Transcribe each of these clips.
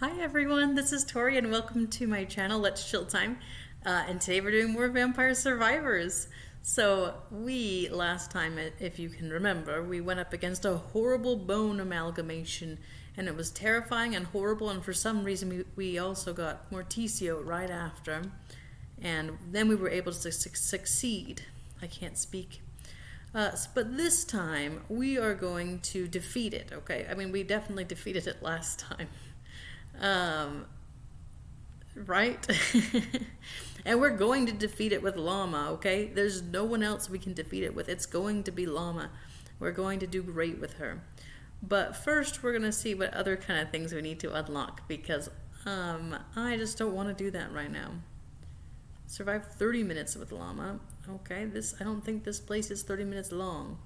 Hi everyone, this is Tori and welcome to my channel, Let's Chill Time. And today we're doing more Vampire Survivors. So last time, if you can remember, we went up against a horrible bone amalgamation and it was terrifying and horrible, and for some reason we also got Morticio right after. And then we were able to succeed. I can't speak. But this time we are going to defeat it, okay? I mean, we definitely defeated it last time. Um, right? And we're going to defeat it with Llama, okay? There's no one else we can defeat it with. It's going to be Llama. We're going to do great with her. But first, we're going to see what other kind of things we need to unlock, because I just don't want to do that right now. Survive 30 minutes with Llama. Okay, I don't think this place is 30 minutes long.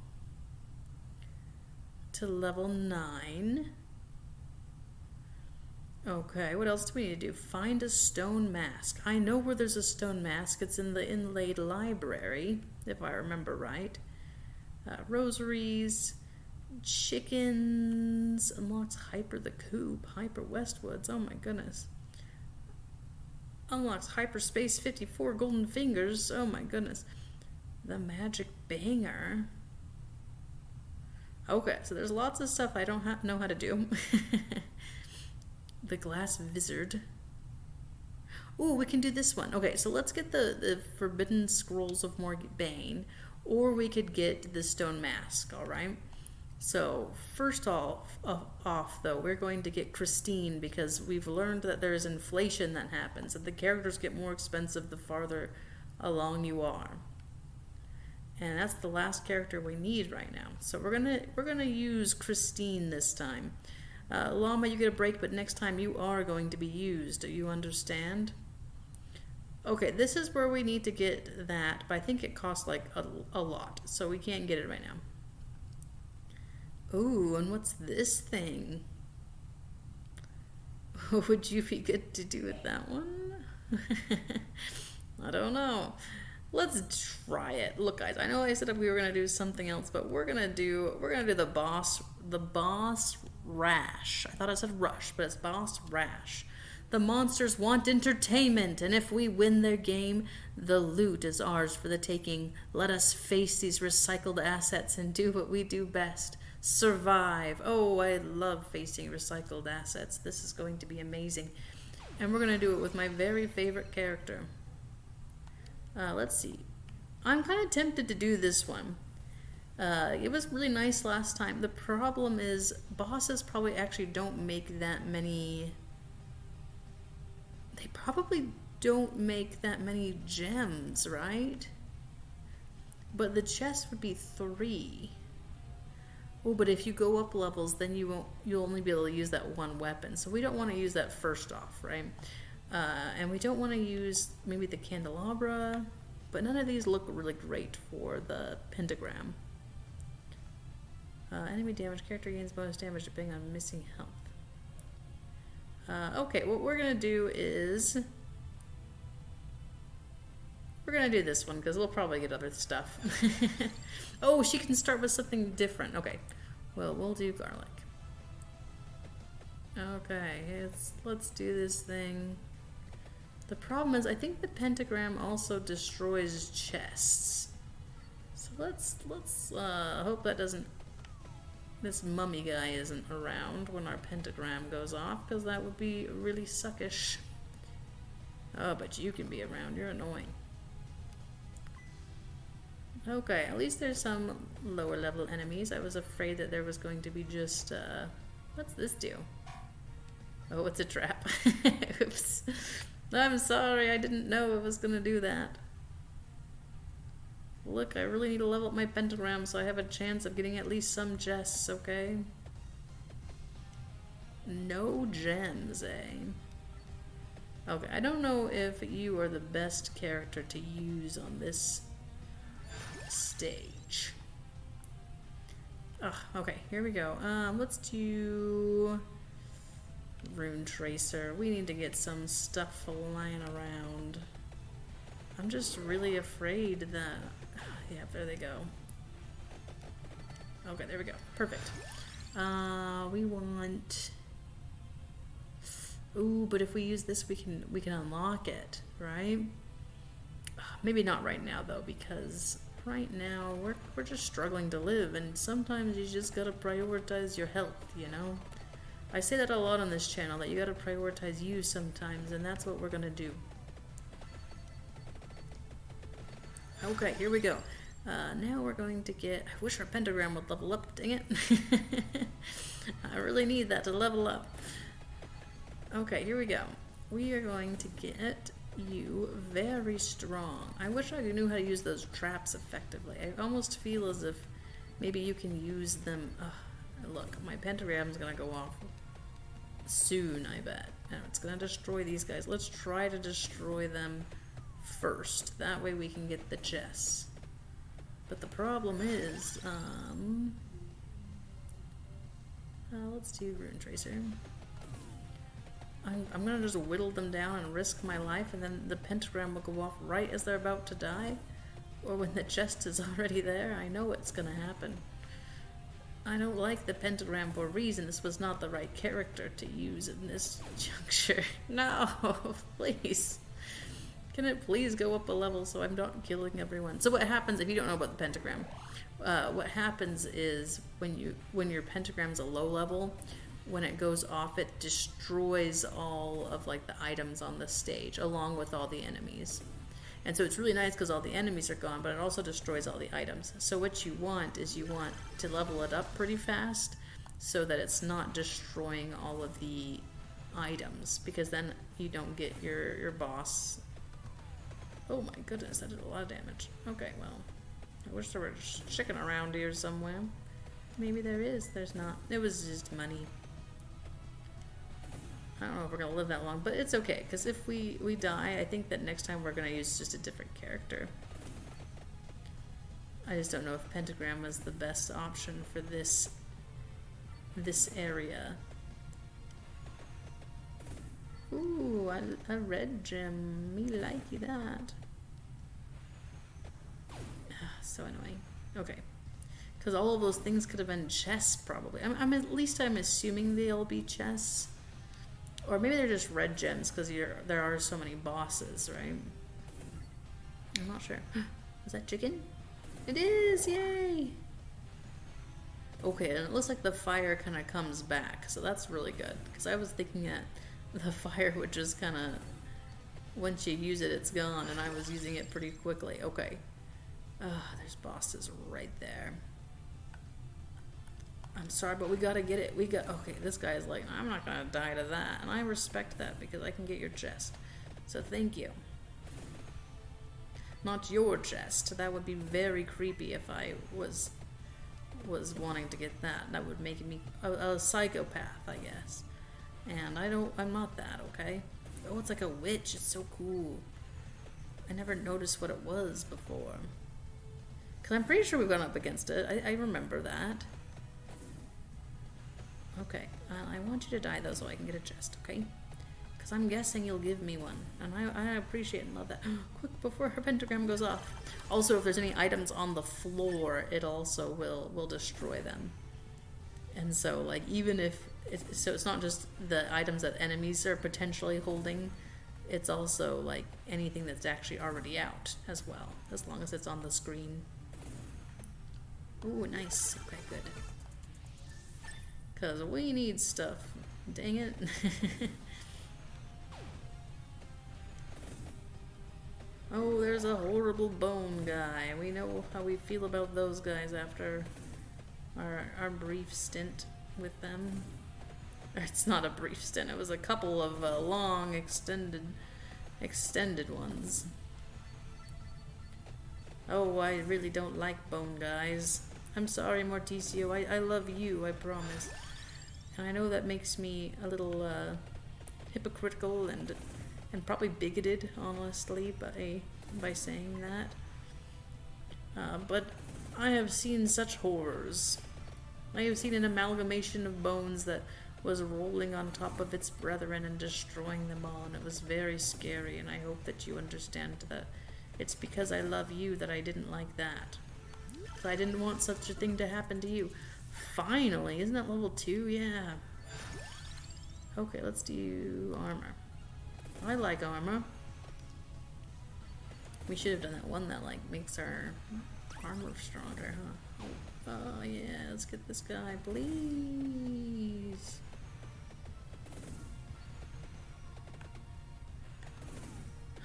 To level 9. Okay, what else do we need to do? Find a stone mask. I know where there's a stone mask. It's in the inlaid library, if I remember right. Rosaries, chickens, unlocks Hyper the Coop, Hyper Westwoods, oh my goodness. Unlocks Hyperspace 54 Golden Fingers, oh my goodness. The Magic Banger. Okay, so there's lots of stuff I don't know how to do. The Glass Vizard. Ooh, we can do this one. Okay, so let's get the Forbidden Scrolls of Morgaine, or we could get the Stone Mask, alright? So, first off though, we're going to get Christine, because we've learned that there is inflation that happens, and the characters get more expensive the farther along you are. And that's the last character we need right now. So we're gonna use Christine this time. Llama, you get a break, but next time you are going to be used. Do you understand? Okay, this is where we need to get that, but I think it costs like a lot, so we can't get it right now. Ooh, and what's this thing? Would you be good to do with that one? I don't know. Let's try it. Look, guys, I know I said we were gonna do something else, but we're gonna do the boss rash. I thought I said rush, but it's boss rash. The monsters want entertainment, and if we win their game, the loot is ours for the taking. Let us face these recycled assets and do what we do best. Survive. Oh, I love facing recycled assets. This is going to be amazing. And we're gonna do it with my very favorite character. Let's see. I'm kind of tempted to do this one. It was really nice last time. The problem is bosses probably actually don't make that many... They probably don't make that many gems, right? But the chest would be 3. Oh, but if you go up levels, then you'll only be able to use that one weapon. So we don't want to use that first off, right? And we don't want to use maybe the candelabra, but none of these look really great for the pentagram. Enemy damage, character gains bonus damage depending on missing health. Okay, what we're going to do is... We're going to do this one, because we'll probably get other stuff. Oh, she can start with something different. Okay, well, we'll do garlic. Okay, let's do this thing. The problem is, I think the pentagram also destroys chests. So let's hope that this mummy guy isn't around when our pentagram goes off, because that would be really suckish. Oh, but you can be around. You're annoying. Okay, at least there's some lower level enemies. I was afraid that there was going to be just, what's this do? Oh, it's a trap. Oops. I'm sorry, I didn't know it was gonna do that. Look, I really need to level up my pentagram so I have a chance of getting at least some chests, okay? No gems, eh? Okay, I don't know if you are the best character to use on this stage. Ugh, okay, here we go. Let's do... Rune Tracer. We need to get some stuff lying around. I'm just really afraid that... Yeah, there they go. Okay, there we go. Perfect. We want... Ooh, but if we use this, we can unlock it, right? Maybe not right now though, because right now we're just struggling to live, and sometimes you just gotta prioritize your health, you know? I say that a lot on this channel, that you gotta prioritize you sometimes, and that's what we're gonna do. Okay, here we go. Now we're going to get... I wish our pentagram would level up, dang it. I really need that to level up. Okay, here we go. We are going to get you very strong. I wish I knew how to use those traps effectively. I almost feel as if maybe you can use them... look, my pentagram's gonna go off soon, I bet. And it's gonna destroy these guys. Let's try to destroy them first. That way we can get the chests. But the problem is, let's do Rune Tracer. I'm gonna just whittle them down and risk my life, and then the pentagram will go off right as they're about to die, or when the chest is already there. I know it's gonna happen. I don't like the pentagram for a reason. This was not the right character to use in this juncture. No, please. Can it please go up a level so I'm not killing everyone? So what happens, if you don't know about the pentagram, what happens is when your pentagram's a low level, when it goes off, it destroys all of like the items on the stage along with all the enemies. And so it's really nice because all the enemies are gone, but it also destroys all the items. So what you want is you want to level it up pretty fast so that it's not destroying all of the items, because then you don't get your boss. Oh my goodness, that did a lot of damage. Okay, well, I wish there were chicken around here somewhere. Maybe there is, there's not. It was just money. I don't know if we're gonna live that long, but it's okay, because if we die, I think that next time we're gonna use just a different character. I just don't know if pentagram is the best option for this area. Ooh, a red gem. Me like that. So annoying. Okay. Because all of those things could have been chests, probably. I'm at least I'm assuming they'll be chests. Or maybe they're just red gems, because there are so many bosses, right? I'm not sure. Is that chicken? It is! Yay! Okay, and it looks like the fire kind of comes back, so that's really good. Because I was thinking that the fire would just kind of, once you use it, it's gone, and I was using it pretty quickly. Okay. There's bosses right there. I'm sorry, but we gotta get it. Okay, this guy's like, I'm not gonna die to that. And I respect that, because I can get your chest. So thank you. Not your chest. That would be very creepy if I was wanting to get that. That would make me a psychopath, I guess. And I'm not that, okay? Oh, it's like a witch. It's so cool. I never noticed what it was before. Because I'm pretty sure we've gone up against it. I remember that. Okay. I want you to die, though, so I can get a chest, okay? Because I'm guessing you'll give me one. And I appreciate and love that. Quick, before her pentagram goes off. Also, if there's any items on the floor, it also will destroy them. And so, like, even if... So it's not just the items that enemies are potentially holding. It's also, like, anything that's actually already out as well. As long as it's on the screen. Ooh, nice. Okay, good. Because we need stuff. Dang it. Oh, there's a horrible bone guy. We know how we feel about those guys after our brief stint with them. It's not a brief stint. It was a couple of long, extended ones. Oh, I really don't like bone guys. I'm sorry, Morticio. I love you, I promise. And I know that makes me a little hypocritical and probably bigoted, honestly, by saying that. But I have seen such horrors. I have seen an amalgamation of bones that was rolling on top of its brethren and destroying them all, and it was very scary, and I hope that you understand that it's because I love you that I didn't like that. I didn't want such a thing to happen to you. Finally, isn't that level 2? Yeah. Okay, let's do armor. I like armor. We should have done that one that like makes our armor stronger, huh? Oh yeah, let's get this guy, please.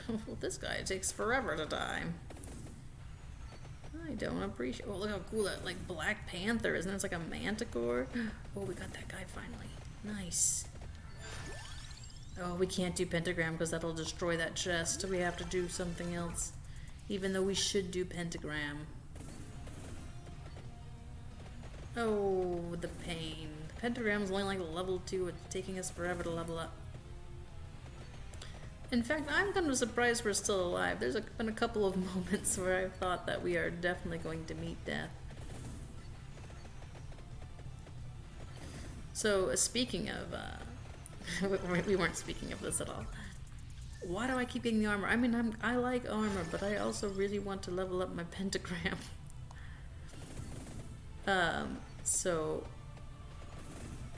Well, this guy takes forever to die. I don't appreciate. Oh, look how cool that like Black Panther is. And it's like a manticore. Oh, we got that guy finally. Nice. Oh, we can't do pentagram because that'll destroy that chest. We have to do something else. Even though we should do pentagram. Oh, the pain. The pentagram is only like level 2. It's taking us forever to level up. In fact, I'm kind of surprised we're still alive. There's been a couple of moments where I thought that we are definitely going to meet death. So, speaking of, we weren't speaking of this at all. Why do I keep getting the armor? I mean, I like armor, but I also really want to level up my pentagram. So,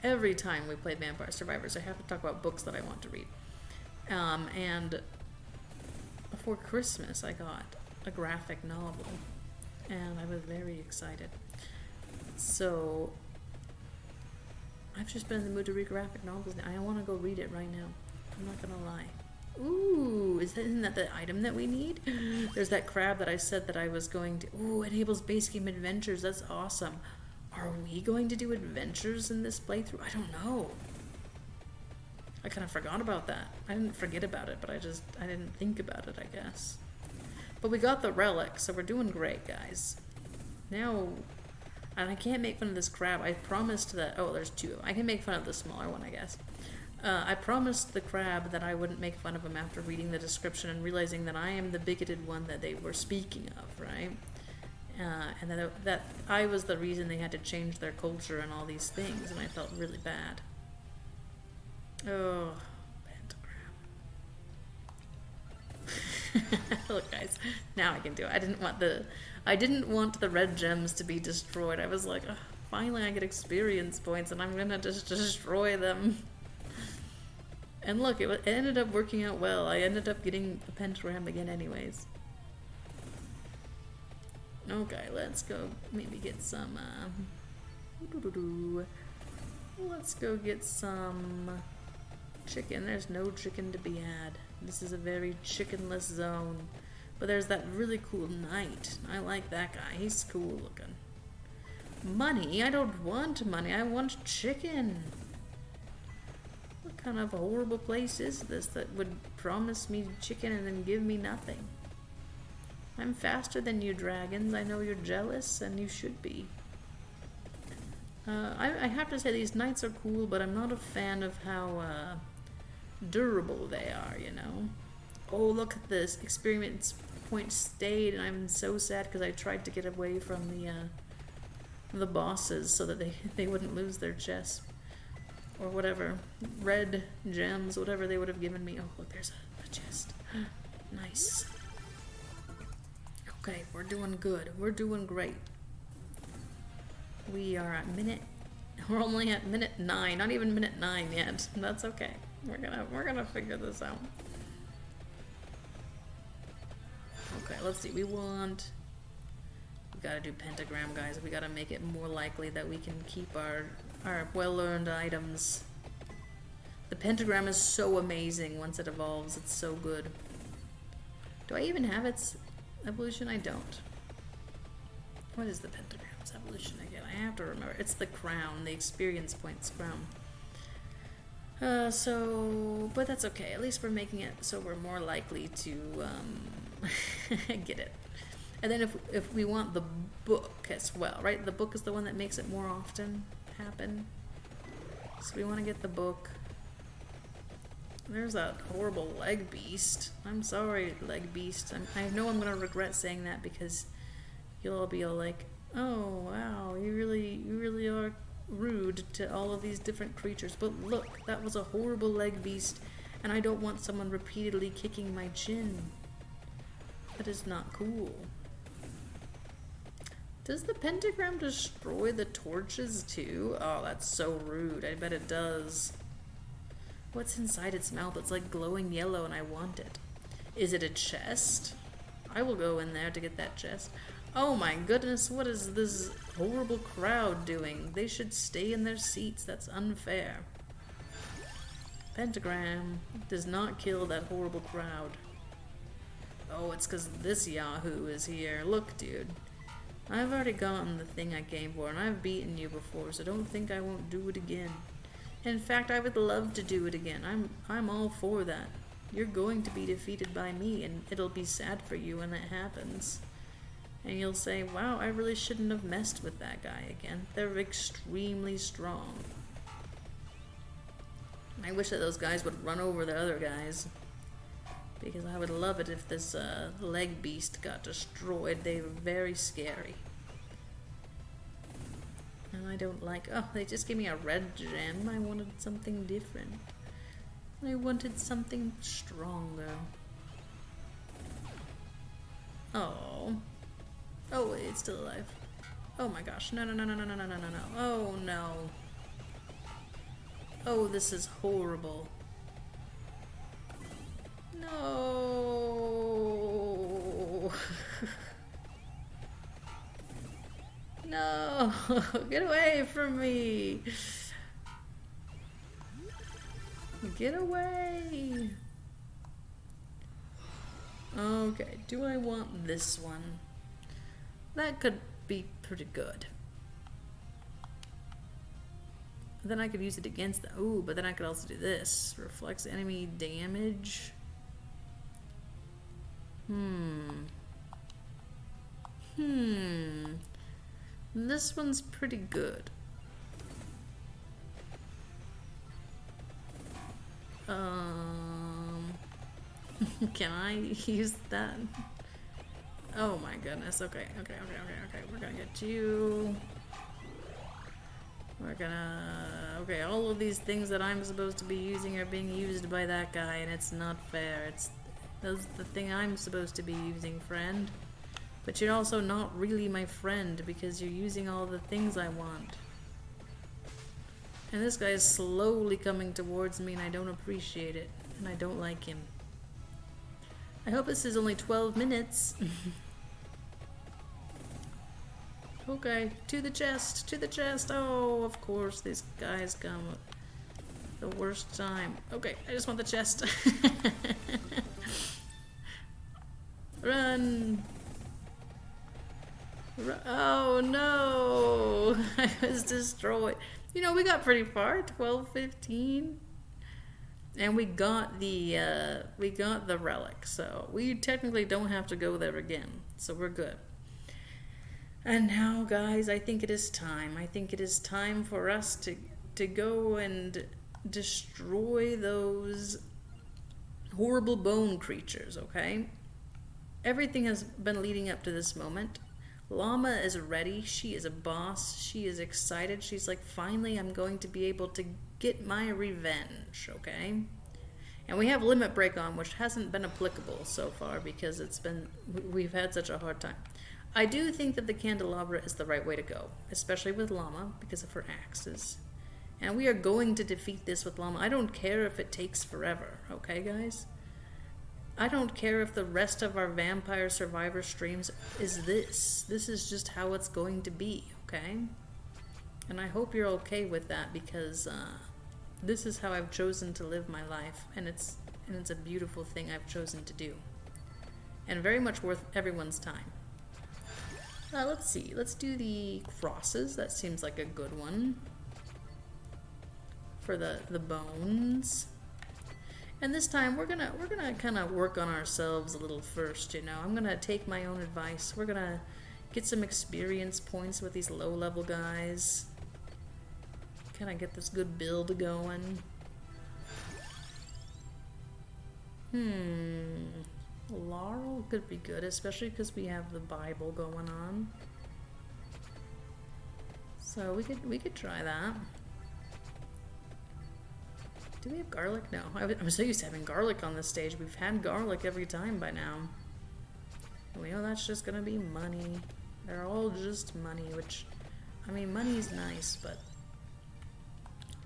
every time we play Vampire Survivors, I have to talk about books that I want to read. And for Christmas I got a graphic novel and I was very excited. So I've just been in the mood to read graphic novels now. I want to go read it right now. I'm not gonna lie. Ooh, isn't that the item that we need? There's that crab that I said that I was going to. Ooh, enables base game adventures. That's awesome. Are we going to do adventures in this playthrough? I don't know. I kind of forgot about that. I didn't forget about it, but I didn't think about it, I guess. But we got the relic, so we're doing great, guys. Now, and I can't make fun of this crab. I promised that, oh, there's 2. I can make fun of the smaller one, I guess. I promised the crab that I wouldn't make fun of him after reading the description and realizing that I am the bigoted one that they were speaking of, right? And that I was the reason they had to change their culture and all these things, and I felt really bad. Oh, pentagram. Look, guys, now I can do it. I didn't want the red gems to be destroyed. I was like, oh, finally I get experience points and I'm gonna just destroy them. And look, it ended up working out well. I ended up getting the pentagram again anyways. Okay, let's go maybe get some, let's go get some chicken. There's no chicken to be had. This is a very chickenless zone. But there's that really cool knight. I like that guy. He's cool looking. Money? I don't want money. I want chicken. What kind of a horrible place is this that would promise me chicken and then give me nothing? I'm faster than you dragons. I know you're jealous, and you should be. I have to say these knights are cool, but I'm not a fan of how durable they are, you know? Oh, look at this. Experience point stayed, and I'm so sad because I tried to get away from the bosses so that they wouldn't lose their chests. Or whatever. Red gems, whatever they would have given me. Oh, look, there's a chest. Nice. Okay, we're doing good. We're doing great. We are at we're only at minute 9, not even minute 9 yet. That's okay. We're gonna figure this out. Okay, let's see. We gotta do pentagram, guys. We gotta make it more likely that we can keep our well-earned items. The pentagram is so amazing once it evolves. It's so good. Do I even have its evolution? I don't. What is the pentagram's evolution again? I have to remember. It's the crown, the experience points crown. But that's okay. At least we're making it so we're more likely to get it. And then if we want the book as well, right? The book is the one that makes it more often happen. So we want to get the book. There's that horrible leg beast. I'm sorry, leg beast. I know I'm gonna regret saying that because you'll all be all like, "Oh wow, you really are rude to all of these different creatures." But look, that was a horrible leg beast, and I don't want someone repeatedly kicking my chin. That is not cool. Does the pentagram destroy the torches too? Oh, that's so rude. I bet it does. What's inside its mouth? It's like glowing yellow and I want it. Is it a chest? I will go in there to get that chest. Oh my goodness, what is this horrible crowd doing? They should stay in their seats. That's unfair. Pentagram does not kill that horrible crowd. Oh, it's because this Yahoo is here. Look, dude. I've already gotten the thing I came for, and I've beaten you before, so don't think I won't do it again. In fact, I would love to do it again. I'm all for that. You're going to be defeated by me, and it'll be sad for you when it happens. And you'll say, wow, I really shouldn't have messed with that guy again. They're extremely strong. I wish that those guys would run over the other guys. Because I would love it if this leg beast got destroyed. They were very scary. And I don't like... Oh, they just gave me a red gem. I wanted something different. I wanted something stronger. Oh. Oh, wait, it's still alive. Oh my gosh. No, no, no, no, no, no, no, no, no, no. Oh, no. Oh, this is horrible. No. No. Get away from me. Get away. Okay, do I want this one? That could be pretty good. Then I could use it against the... Ooh, but then I could also do this. Reflects enemy damage. This one's pretty good. Can I use that? Oh my goodness. Okay. We're gonna get you. We're gonna... Okay, all of these things that I'm supposed to be using are being used by that guy, and it's not fair. That's the thing I'm supposed to be using, friend. But you're also not really my friend, because you're using all the things I want. And this guy is slowly coming towards me, and I don't appreciate it. And I don't like him. I hope this is only 12 minutes. Okay, to the chest, to the chest. Oh, of course, these guys come at the worst time. Okay, I just want the chest. Run. Oh no, I was destroyed. You know, we got pretty far, 12-15. And we got the relic, so we technically don't have to go there again. So we're good. And now, guys, I think it is time. I think it is time for us to go and destroy those horrible bone creatures, okay? Everything has been leading up to this moment. Llama is ready. She is a boss. She is excited. She's like, finally, I'm going to be able to get my revenge, okay? And we have Limit Break on, which hasn't been applicable so far because we've had such a hard time. I do think that the candelabra is the right way to go, especially with Llama because of her axes. And we are going to defeat this with Llama. I don't care if it takes forever, okay, guys? I don't care if the rest of our Vampire Survivor streams is this. This is just how it's going to be, okay? And I hope you're okay with that because this is how I've chosen to live my life, and it's a beautiful thing I've chosen to do. And very much worth everyone's time. Let's see. Let's do the crosses. That seems like a good one. For the bones. And this time we're gonna kind of work on ourselves a little first, you know. I'm gonna take my own advice. We're gonna get some experience points with these low-level guys. Kind of get this good build going. Laurel could be good, especially because we have the Bible going on. So we could try that. Do we have garlic? No. I'm so used to having garlic on this stage. We've had garlic every time by now. And we know that's just gonna be money. They're all just money, which, I mean, money's nice, but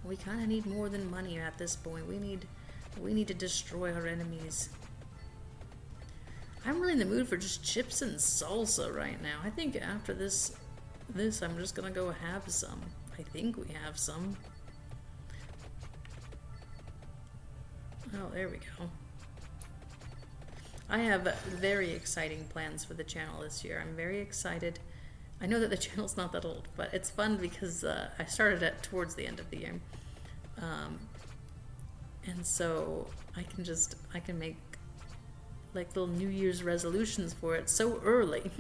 We kind of need more than money at this point. We need to destroy our enemies. I'm really in the mood for just chips and salsa right now. I think after this I'm just gonna go have some. I think we have some. Oh, there we go. I have very exciting plans for the channel this year. I'm very excited. I know that the channel's not that old, but it's fun because I started it towards the end of the year. And so I can make like little New Year's resolutions for it so early.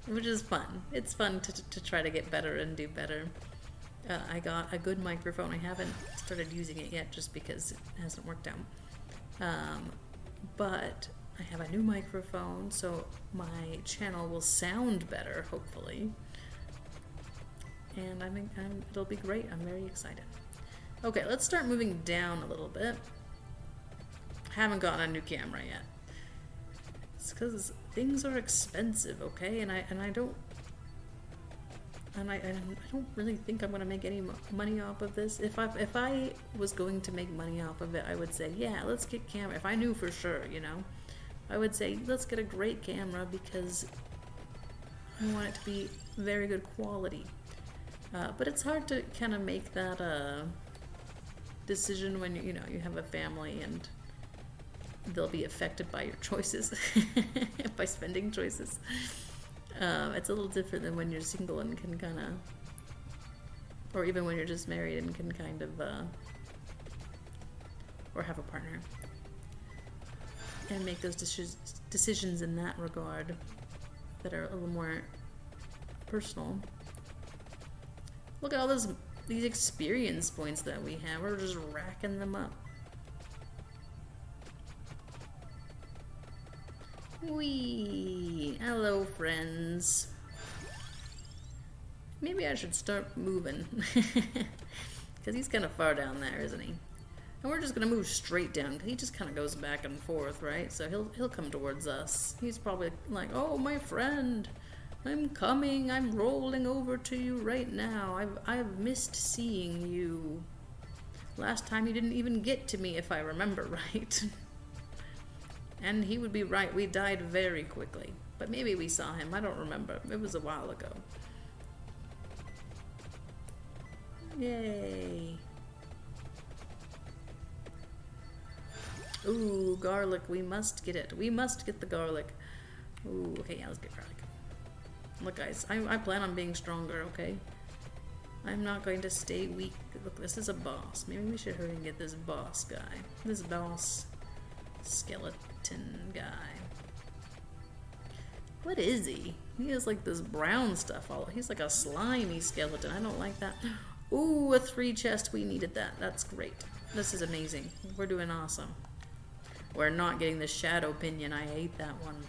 Which is fun. It's fun to try to get better and do better. I got a good microphone. I haven't started using it yet just because it hasn't worked out. But I have a new microphone, so my channel will sound better, hopefully. And I think it'll be great. I'm very excited. Okay, let's start moving down a little bit. Haven't gotten a new camera yet. It's because things are expensive, okay? And I don't really think I'm gonna make any money off of this. If I was going to make money off of it, I would say, yeah, let's get camera. If I knew for sure, you know, I would say let's get a great camera because I want it to be very good quality. But it's hard to kind of make that decision when you know you have a family and they'll be affected by your choices, by spending choices. It's a little different than when you're single and can kind of, or even when you're just married and can kind of, or have a partner, and make those decisions in that regard that are a little more personal. Look at all these experience points that we have. We're just racking them up. Whee! Hello, friends. Maybe I should start moving. Because he's kind of far down there, isn't he? And we're just going to move straight down, because he just kind of goes back and forth, right? So he'll come towards us. He's probably like, oh, my friend, I'm coming. I'm rolling over to you right now. I've missed seeing you. Last time you didn't even get to me, if I remember right. And he would be right. We died very quickly. But maybe we saw him. I don't remember. It was a while ago. Yay. Ooh, garlic. We must get it. We must get the garlic. Ooh, okay, yeah, let's get garlic. Look, guys, I plan on being stronger, okay? I'm not going to stay weak. Look, this is a boss. Maybe we should hurry and get this boss guy. This boss skeleton guy. What is he? He has like this brown stuff all. He's like a slimy skeleton. I don't like that. Ooh, a 3 chest. We needed that. That's great. This is amazing. We're doing awesome. We're not getting the shadow pinion. I hate that one.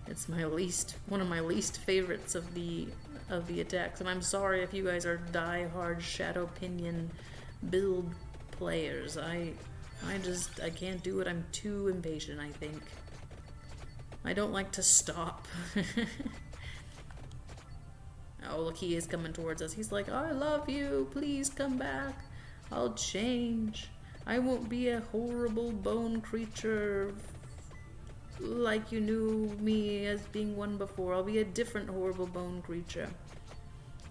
It's one of my least favorites of the attacks. And I'm sorry if you guys are die-hard shadow pinion build players. I can't do it. I'm too impatient, I think. I don't like to stop. Oh, look, he is coming towards us. He's like, I love you. Please come back. I'll change. I won't be a horrible bone creature like you knew me as being one before. I'll be a different horrible bone creature.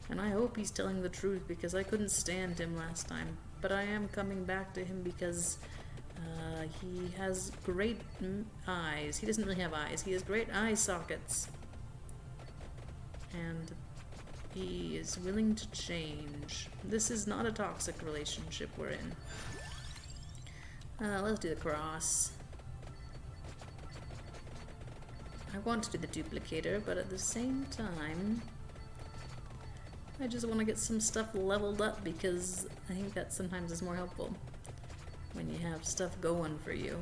And I hope he's telling the truth because I couldn't stand him last time. But I am coming back to him because he has great eyes. He doesn't really have eyes. He has great eye sockets. And he is willing to change. This is not a toxic relationship we're in. Let's do the cross. I want to do the duplicator, but at the same time, I just want to get some stuff leveled up because I think that sometimes is more helpful when you have stuff going for you.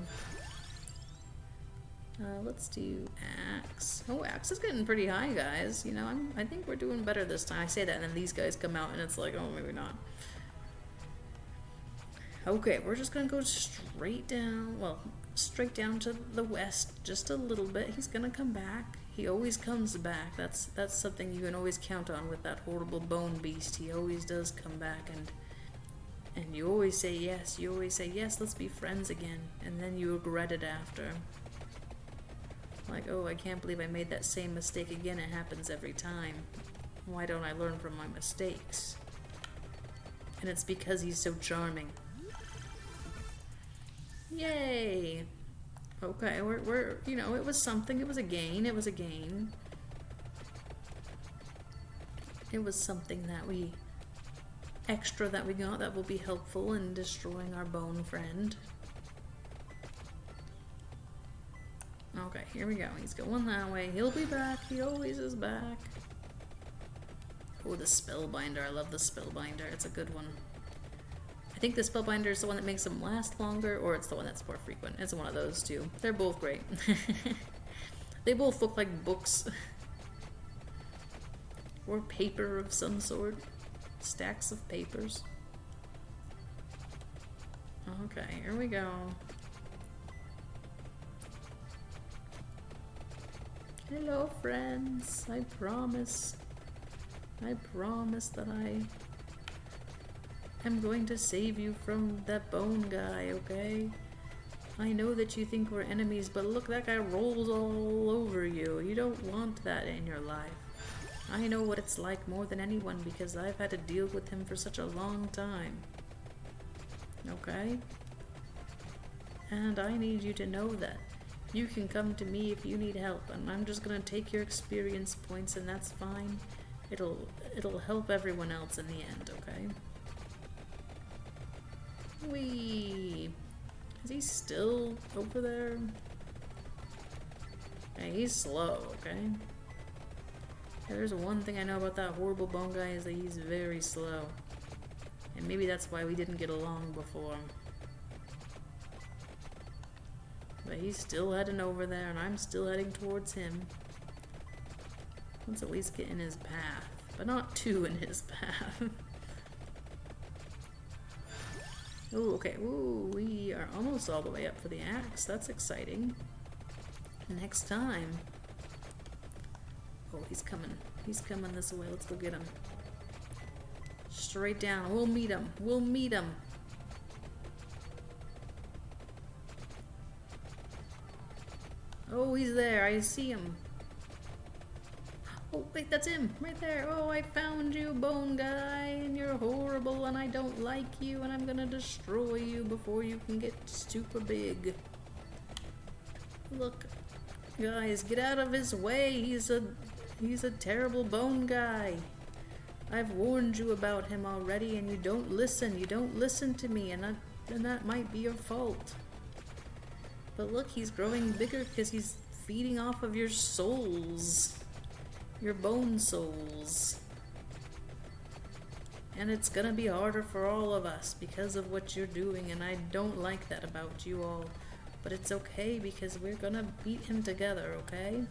Let's do axe. Oh, axe is getting pretty high, guys. You know, I think we're doing better this time. I say that and then these guys come out and it's like, oh, maybe not. Okay, we're just gonna go straight down, well, straight down to the west just a little bit. He's gonna come back. He always comes back. That's something you can always count on with that horrible bone beast. He always does come back, and you always say yes. You always say yes, let's be friends again, and then you regret it after. Like, oh, I can't believe I made that same mistake again. It happens every time. Why don't I learn from my mistakes? And it's because he's so charming. Yay! Okay, we're you know, it was something. It was a gain. It was a gain. It was something that we extra that we got that will be helpful in destroying our bone friend. Okay, here we go. He's going that way. He'll be back. He always is back. Oh, the Spellbinder. I love the Spellbinder. It's a good one. I think the Spellbinder is the one that makes them last longer, or it's the one that's more frequent. It's one of those two. They're both great. They both look like books. Or paper of some sort. Stacks of papers. Okay, here we go. Hello, friends. I promise that I am going to save you from that bone guy, okay? I know that you think we're enemies, but look, that guy rolls all over you. You don't want that in your life. I know what it's like more than anyone because I've had to deal with him for such a long time. Okay? And I need you to know that. You can come to me if you need help, and I'm just gonna take your experience points, and that's fine. It'll help everyone else in the end, okay? Whee! Is he still over there? Yeah, he's slow, okay? Yeah, there's one thing I know about that horrible bone guy is that he's very slow. And maybe that's why we didn't get along before. But he's still heading over there, and I'm still heading towards him. Let's at least get in his path, but not too in his path. Ooh, okay. Ooh, we are almost all the way up for the axe. That's exciting. Next time. Oh, he's coming. He's coming this way. Let's go get him. Straight down. We'll meet him. We'll meet him. Oh, he's there. I see him. Oh, wait, that's him. Right there. Oh, I found you, bone guy, and you're horrible, and I don't like you, and I'm gonna destroy you before you can get super big. Look, guys, get out of his way. He's a terrible bone guy. I've warned you about him already, and you don't listen. You don't listen to me, and that might be your fault. But look, he's growing bigger because he's feeding off of your souls. Your bone souls. And it's gonna be harder for all of us because of what you're doing, and I don't like that about you all. But it's okay because we're gonna beat him together, okay?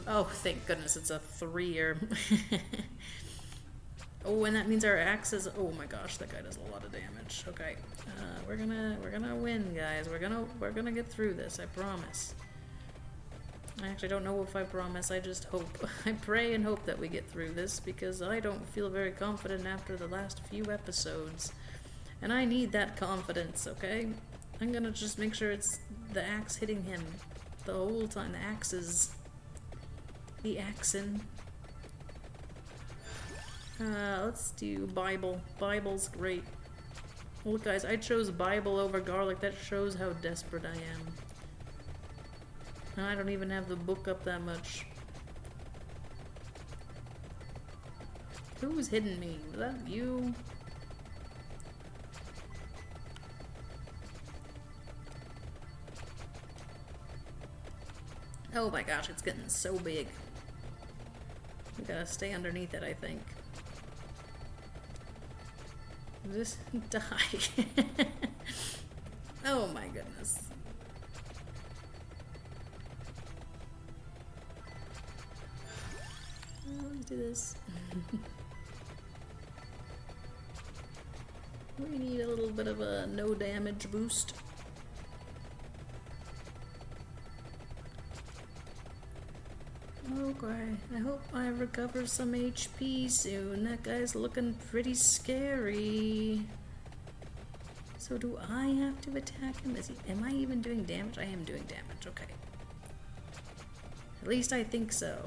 Oh, thank goodness it's a 3-er. Oh, and that means our axe is... Oh my gosh, that guy does a lot of damage. Okay, we're gonna win, guys. We're gonna get through this. I promise. I actually don't know if I promise. I just hope. I pray and hope that we get through this because I don't feel very confident after the last few episodes, and I need that confidence. Okay, I'm gonna just make sure it's the axe hitting him the whole time. The axes. The axin. Let's do Bible. Bible's great. Look, guys, I chose Bible over garlic. That shows how desperate I am. And I don't even have the book up that much. Who's hidden me? Was that you? Oh my gosh, it's getting so big. We gotta stay underneath it, I think. Just die. Oh my goodness. Let's do this. We need a little bit of a no damage boost. Okay, I hope I recover some HP soon. That guy's looking pretty scary. So do I have to attack him? Am I even doing damage? I am doing damage, okay. At least I think so.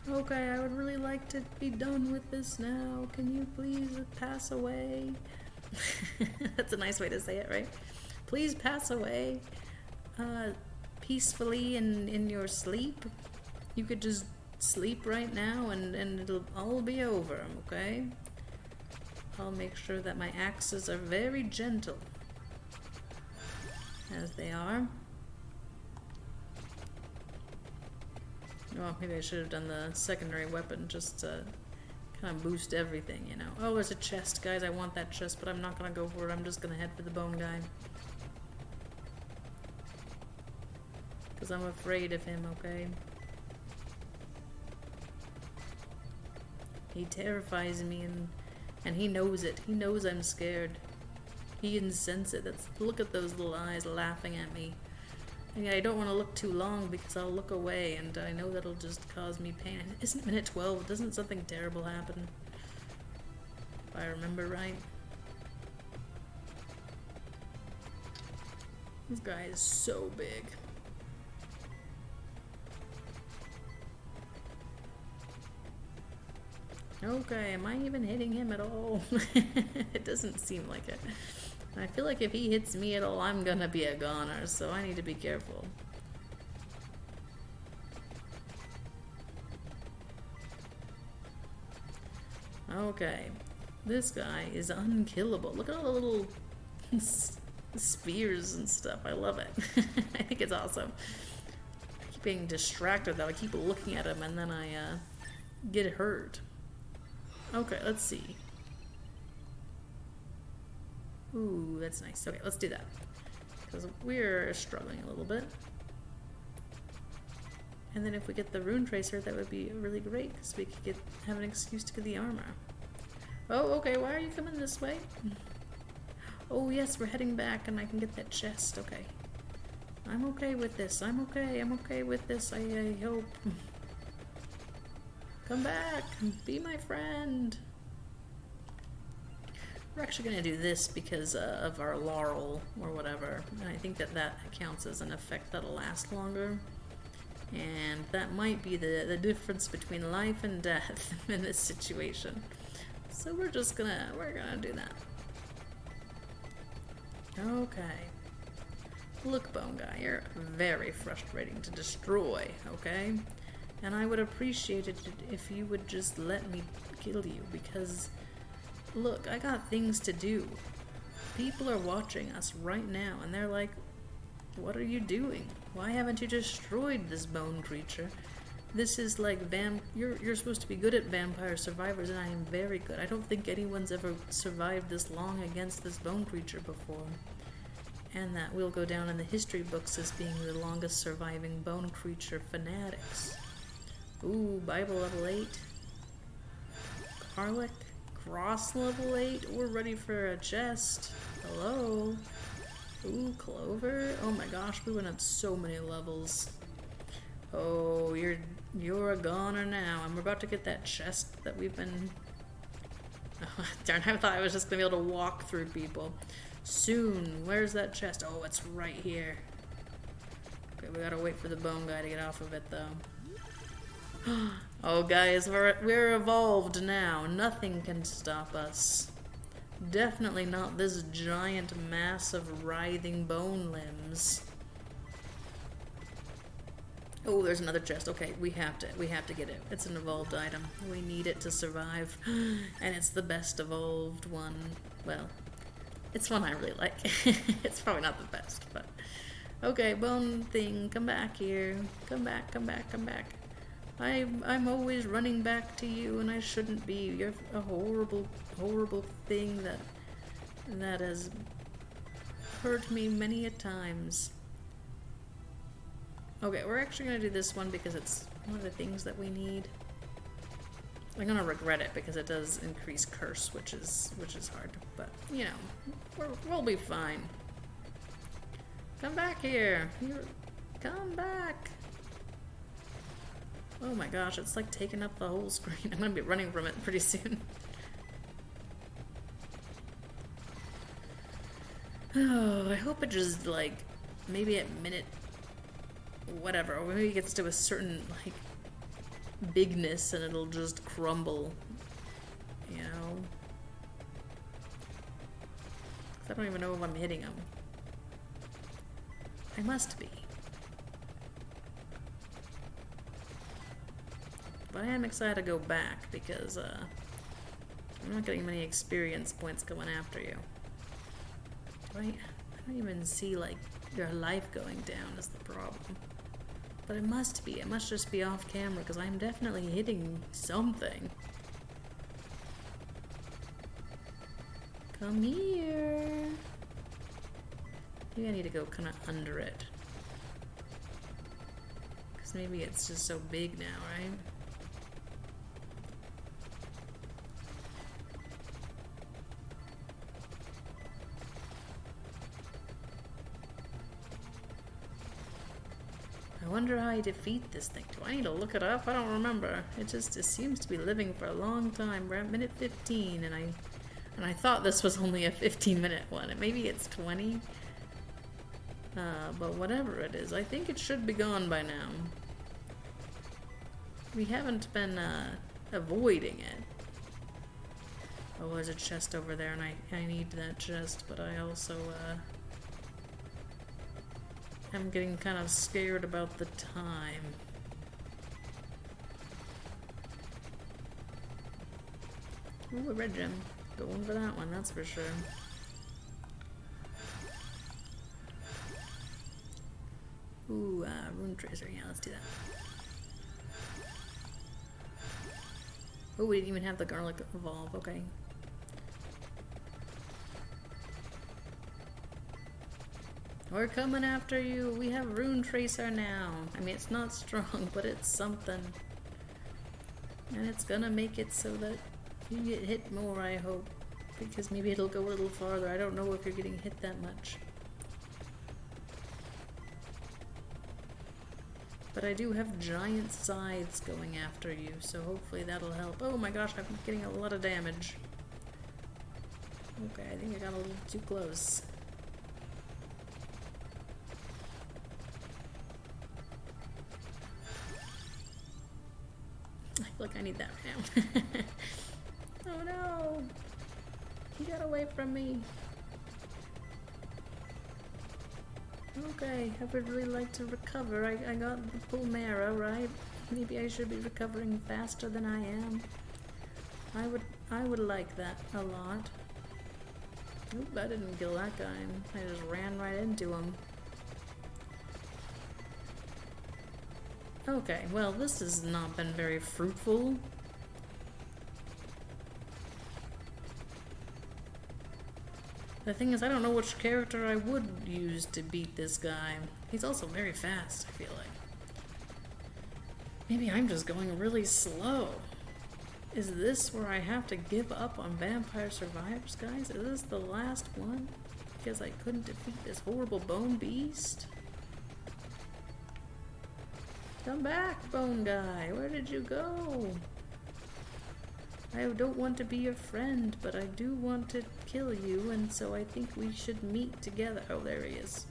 Okay, I would really like to be done with this now. Can you please pass away? That's a nice way to say it, right? Please pass away peacefully in your sleep. You could just sleep right now and it'll all be over, okay? I'll make sure that my axes are very gentle, as they are. Oh, maybe I should have done the secondary weapon just to kind of boost everything, you know. Oh, there's a chest, guys. I want that chest, but I'm not gonna go for it. I'm just gonna head for the bone guy. Because I'm afraid of him, okay? He terrifies me and he knows it. He knows I'm scared. He can sense it. Look at those little eyes laughing at me. And yet I don't want to look too long because I'll look away and I know that'll just cause me pain. Isn't minute 12? Doesn't something terrible happen? If I remember right. This guy is so big. Okay, am I even hitting him at all? It doesn't seem like it. I feel like if he hits me at all, I'm gonna be a goner, so I need to be careful. Okay, this guy is unkillable. Look at all the little spears and stuff. I love it. I think it's awesome. I keep being distracted though. I keep looking at him and then I get hurt. Okay, let's see. Ooh, that's nice. Okay, let's do that. Because we're struggling a little bit. And then if we get the rune tracer, that would be really great, because we could have an excuse to get the armor. Oh, okay, why are you coming this way? Oh yes, we're heading back and I can get that chest. Okay. I'm okay with this. I'm okay with this, I hope. Come back! Be my friend! We're actually going to do this because of our laurel or whatever. And I think that counts as an effect that'll last longer. And that might be the difference between life and death in this situation. So we're gonna do that. Okay. Look, Bone Guy, you're very frustrating to destroy, okay? And I would appreciate it if you would just let me kill you, because look, I got things to do. People are watching us right now and they're like, what are you doing? Why haven't you destroyed this bone creature? This is like you're supposed to be good at vampire survivors, and I am very good. I don't think anyone's ever survived this long against this bone creature before. And that will go down in the history books as being the longest surviving bone creature fanatics. Ooh, Bible level 8. Garlic. Cross level 8. We're ready for a chest. Hello. Ooh, Clover. Oh my gosh, we went up so many levels. Oh, you're a goner now. And we're about to get that chest that we've been... Oh, darn, I thought I was just going to be able to walk through people. Soon. Where's that chest? Oh, it's right here. Okay, we gotta wait for the bone guy to get off of it, though. Oh, guys, we're evolved now. Nothing can stop us. Definitely not this giant mass of writhing bone limbs. Oh, there's another chest. Okay, we have to get it. It's an evolved item. We need it to survive. And it's the best evolved one. Well, it's one I really like. It's probably not the best, but... Okay, bone thing, come back here. Come back, come back, come back. I'm always running back to you, and I shouldn't be. You're a horrible, horrible thing that has hurt me many a times. Okay, we're actually gonna do this one because it's one of the things that we need. I'm gonna regret it because it does increase curse, which is hard. But you know, we'll be fine. Come back here. Come back. Oh my gosh, it's like taking up the whole screen. I'm gonna be running from it pretty soon. Oh, I hope it just, like, maybe at minute whatever, or maybe it gets to a certain, like, bigness and it'll just crumble, you know? 'Cause I don't even know if I'm hitting them. I must be. But I am excited to go back because I'm not getting many experience points going after you. Right? I don't even see, like, your life going down is the problem. But it must be. It must just be off camera because I'm definitely hitting something. Come here. Maybe I need to go kind of under it. Because maybe it's just so big now, right? I wonder how I defeat this thing. Do I need to look it up? I don't remember. It seems to be living for a long time. We're at minute 15 and I thought this was only a 15-minute one. Maybe it's 20. But whatever it is, I think it should be gone by now. We haven't been avoiding it. Oh, there's a chest over there and I need that chest, but I also I'm getting kind of scared about the time. Ooh, a red gem. Going for that one, that's for sure. Ooh, rune tracer. Yeah, let's do that. Oh, we didn't even have the garlic evolve. Okay. We're coming after you. We have rune tracer now. I mean, it's not strong, but it's something. And it's gonna make it so that you get hit more, I hope. Because maybe it'll go a little farther. I don't know if you're getting hit that much. But I do have giant scythes going after you, so hopefully that'll help. Oh my gosh, I'm getting a lot of damage. Okay, I think I got a little too close. I feel like I need that right now. Oh no! He got away from me. Okay, I would really like to recover. I got the Pulmera, right? Maybe I should be recovering faster than I am. I would like that a lot. Oop, I didn't kill that guy. I just ran right into him. Okay, well, this has not been very fruitful. The thing is, I don't know which character I would use to beat this guy. He's also very fast, I feel like. Maybe I'm just going really slow. Is this where I have to give up on Vampire Survivors, guys? Is this the last one? Because I couldn't defeat this horrible bone beast? Come back, bone guy. Where did you go? I don't want to be your friend, but I do want to kill you, and so I think we should meet together. Oh, there he is.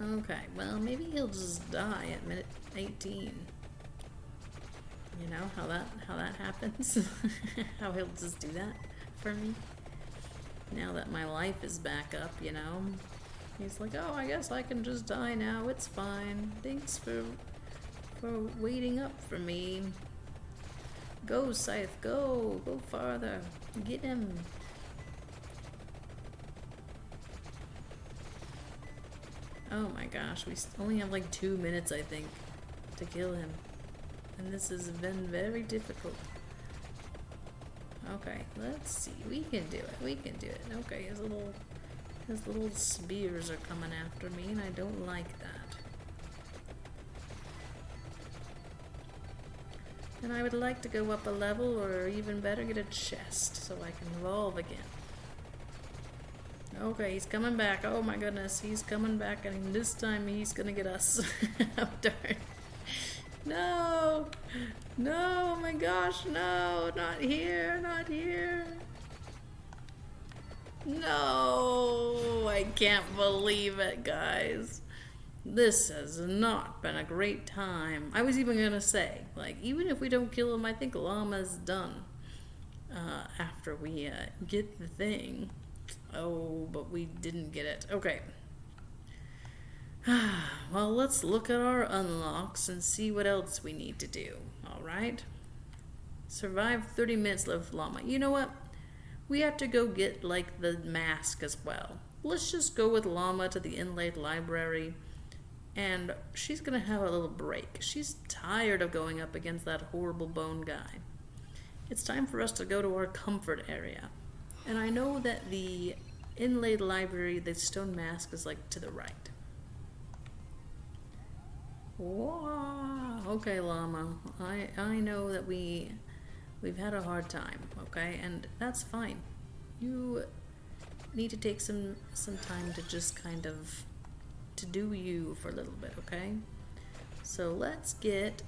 Okay, well, maybe he'll just die at minute 18. You know how that happens? How he'll just do that for me? Now that my life is back up, you know? He's like, oh, I guess I can just die now. It's fine. Thanks for waiting up for me. Go, Scythe, go! Go farther. Get him. Oh my gosh, we only have like 2 minutes, I think, to kill him. And this has been very difficult. Okay, let's see. We can do it. We can do it. Okay, his little spears are coming after me, and I don't like that. And I would like to go up a level, or even better, get a chest so I can evolve again. Okay, he's coming back. Oh my goodness, he's coming back, and this time he's gonna get us. Oh darn. No! No, oh my gosh, no! Not here, not here. No! I can't believe it, guys. This has not been a great time. I was even gonna say, like, even if we don't kill him, I think Llama's done. After we get the thing. Oh, but we didn't get it. Okay. Well, let's look at our unlocks and see what else we need to do. Alright? Survive 30 minutes, live with llama. You know what? We have to go get, like, the mask as well. Let's just go with llama to the inlaid library. And she's gonna have a little break. She's tired of going up against that horrible bone guy. It's time for us to go to our comfort area. And I know that the inlaid library, the stone mask, is like to the right. Whoa. Okay, llama. I know that we've had a hard time, okay? And that's fine. You need to take some time to just kind of to do you for a little bit, okay? So let's get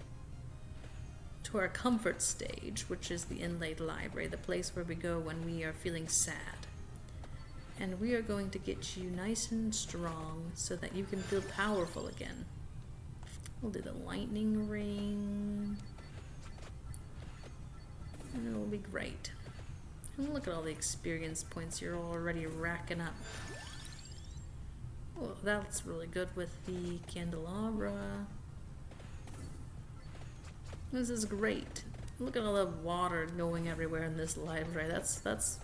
to our comfort stage, which is the inlaid library, the place where we go when we are feeling sad. And we are going to get you nice and strong so that you can feel powerful again. We'll do the lightning ring. And it'll be great. And look at all the experience points you're already racking up. Well, that's really good with the candelabra. This is great. Look at all the water going everywhere in this library. That's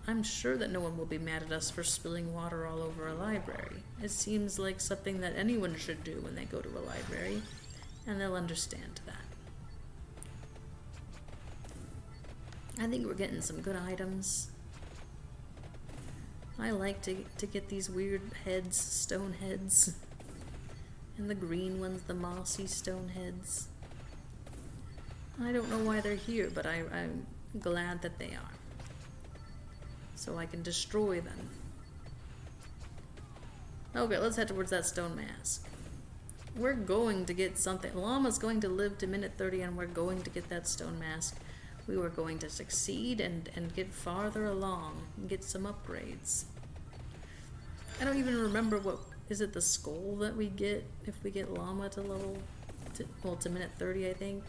I'm sure that no one will be mad at us for spilling water all over a library. It seems like something that anyone should do when they go to a library, and they'll understand that. I think we're getting some good items. I like to get these weird heads, stone heads, and the green ones, the mossy stone heads. I don't know why they're here, but I'm glad that they are. So I can destroy them. Okay, let's head towards that stone mask. We're going to get something. Llama's going to live to minute 30, and we're going to get that stone mask. We were going to succeed and get farther along and get some upgrades. I don't even remember what... Is it the skull that we get if we get llama to level... to minute 30, I think?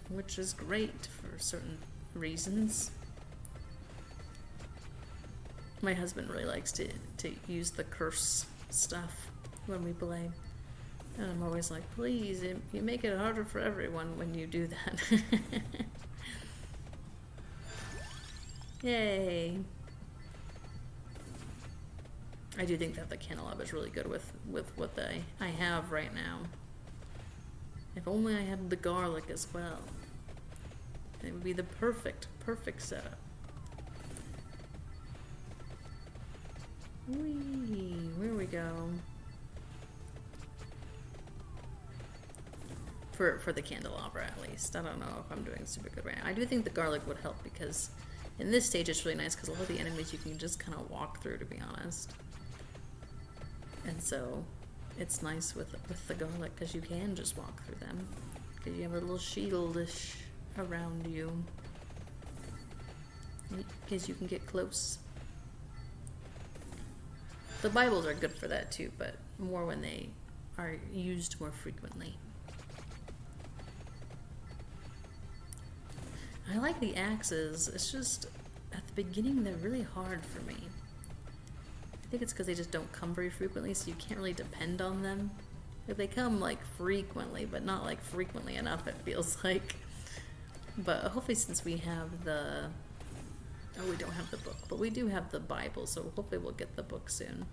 Which is great for certain reasons. My husband really likes to use the curse stuff when we play. And I'm always like, please, you make it harder for everyone when you do that. Yay. I do think that the candelabra is really good with what I have right now. If only I had the garlic as well. It would be the perfect setup. Whee! Where we go? For the candelabra, at least. I don't know if I'm doing super good right now. I do think the garlic would help because in this stage it's really nice because a lot of the enemies you can just kind of walk through, to be honest. And so it's nice with the garlic because you can just walk through them because you have a little shield-ish around you because you can get close. The Bibles are good for that too, but more when they are used more frequently. I like the axes. It's just at the beginning they're really hard for me. I think it's because they just don't come very frequently, so you can't really depend on them. Like, they come like frequently, but not like frequently enough, it feels like. But hopefully, since we have the... Oh, we don't have the book, but we do have the Bible, so hopefully we'll get the book soon.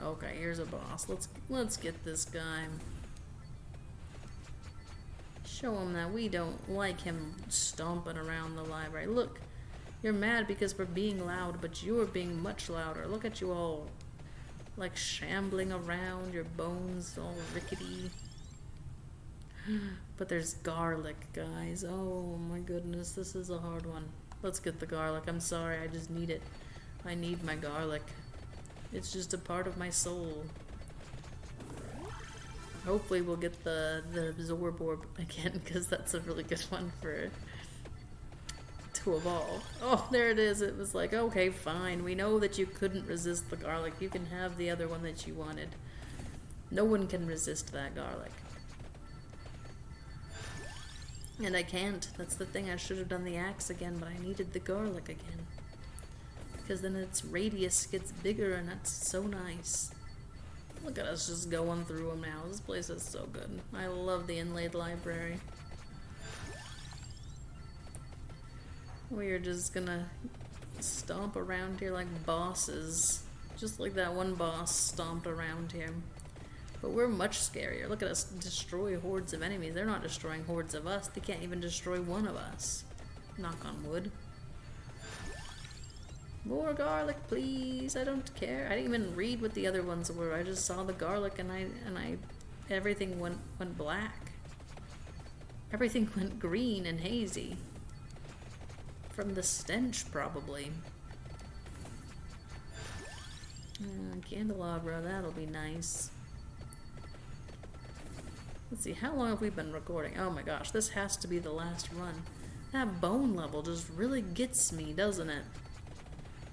Okay, here's a boss. Let's get this guy. Show him that we don't like him stomping around the library. Look, you're mad because we're being loud, but you're being much louder. Look at you all, like, shambling around, your bones all rickety. But there's garlic, guys. Oh my goodness, this is a hard one. Let's get the garlic. I'm sorry, I just need it. I need my garlic. It's just a part of my soul. Hopefully we'll get the absorb orb again, because that's a really good one to evolve. Oh, there it is. It was like, okay, fine. We know that you couldn't resist the garlic. You can have the other one that you wanted. No one can resist that garlic. And I can't. That's the thing. I should have done the axe again, but I needed the garlic again. Because then its radius gets bigger, and that's so nice. Look at us just going through them now. This place is so good. I love the inlaid library. We are just gonna stomp around here like bosses. Just like that one boss stomped around here. But we're much scarier. Look at us destroy hordes of enemies. They're not destroying hordes of us. They can't even destroy one of us. Knock on wood. More garlic, please. I don't care. I didn't even read what the other ones were. I just saw the garlic and I everything went black. Everything went green and hazy. From the stench, probably. Candelabra, that'll be nice. Let's see, how long have we been recording? Oh my gosh, this has to be the last run. That bone level just really gets me, doesn't it?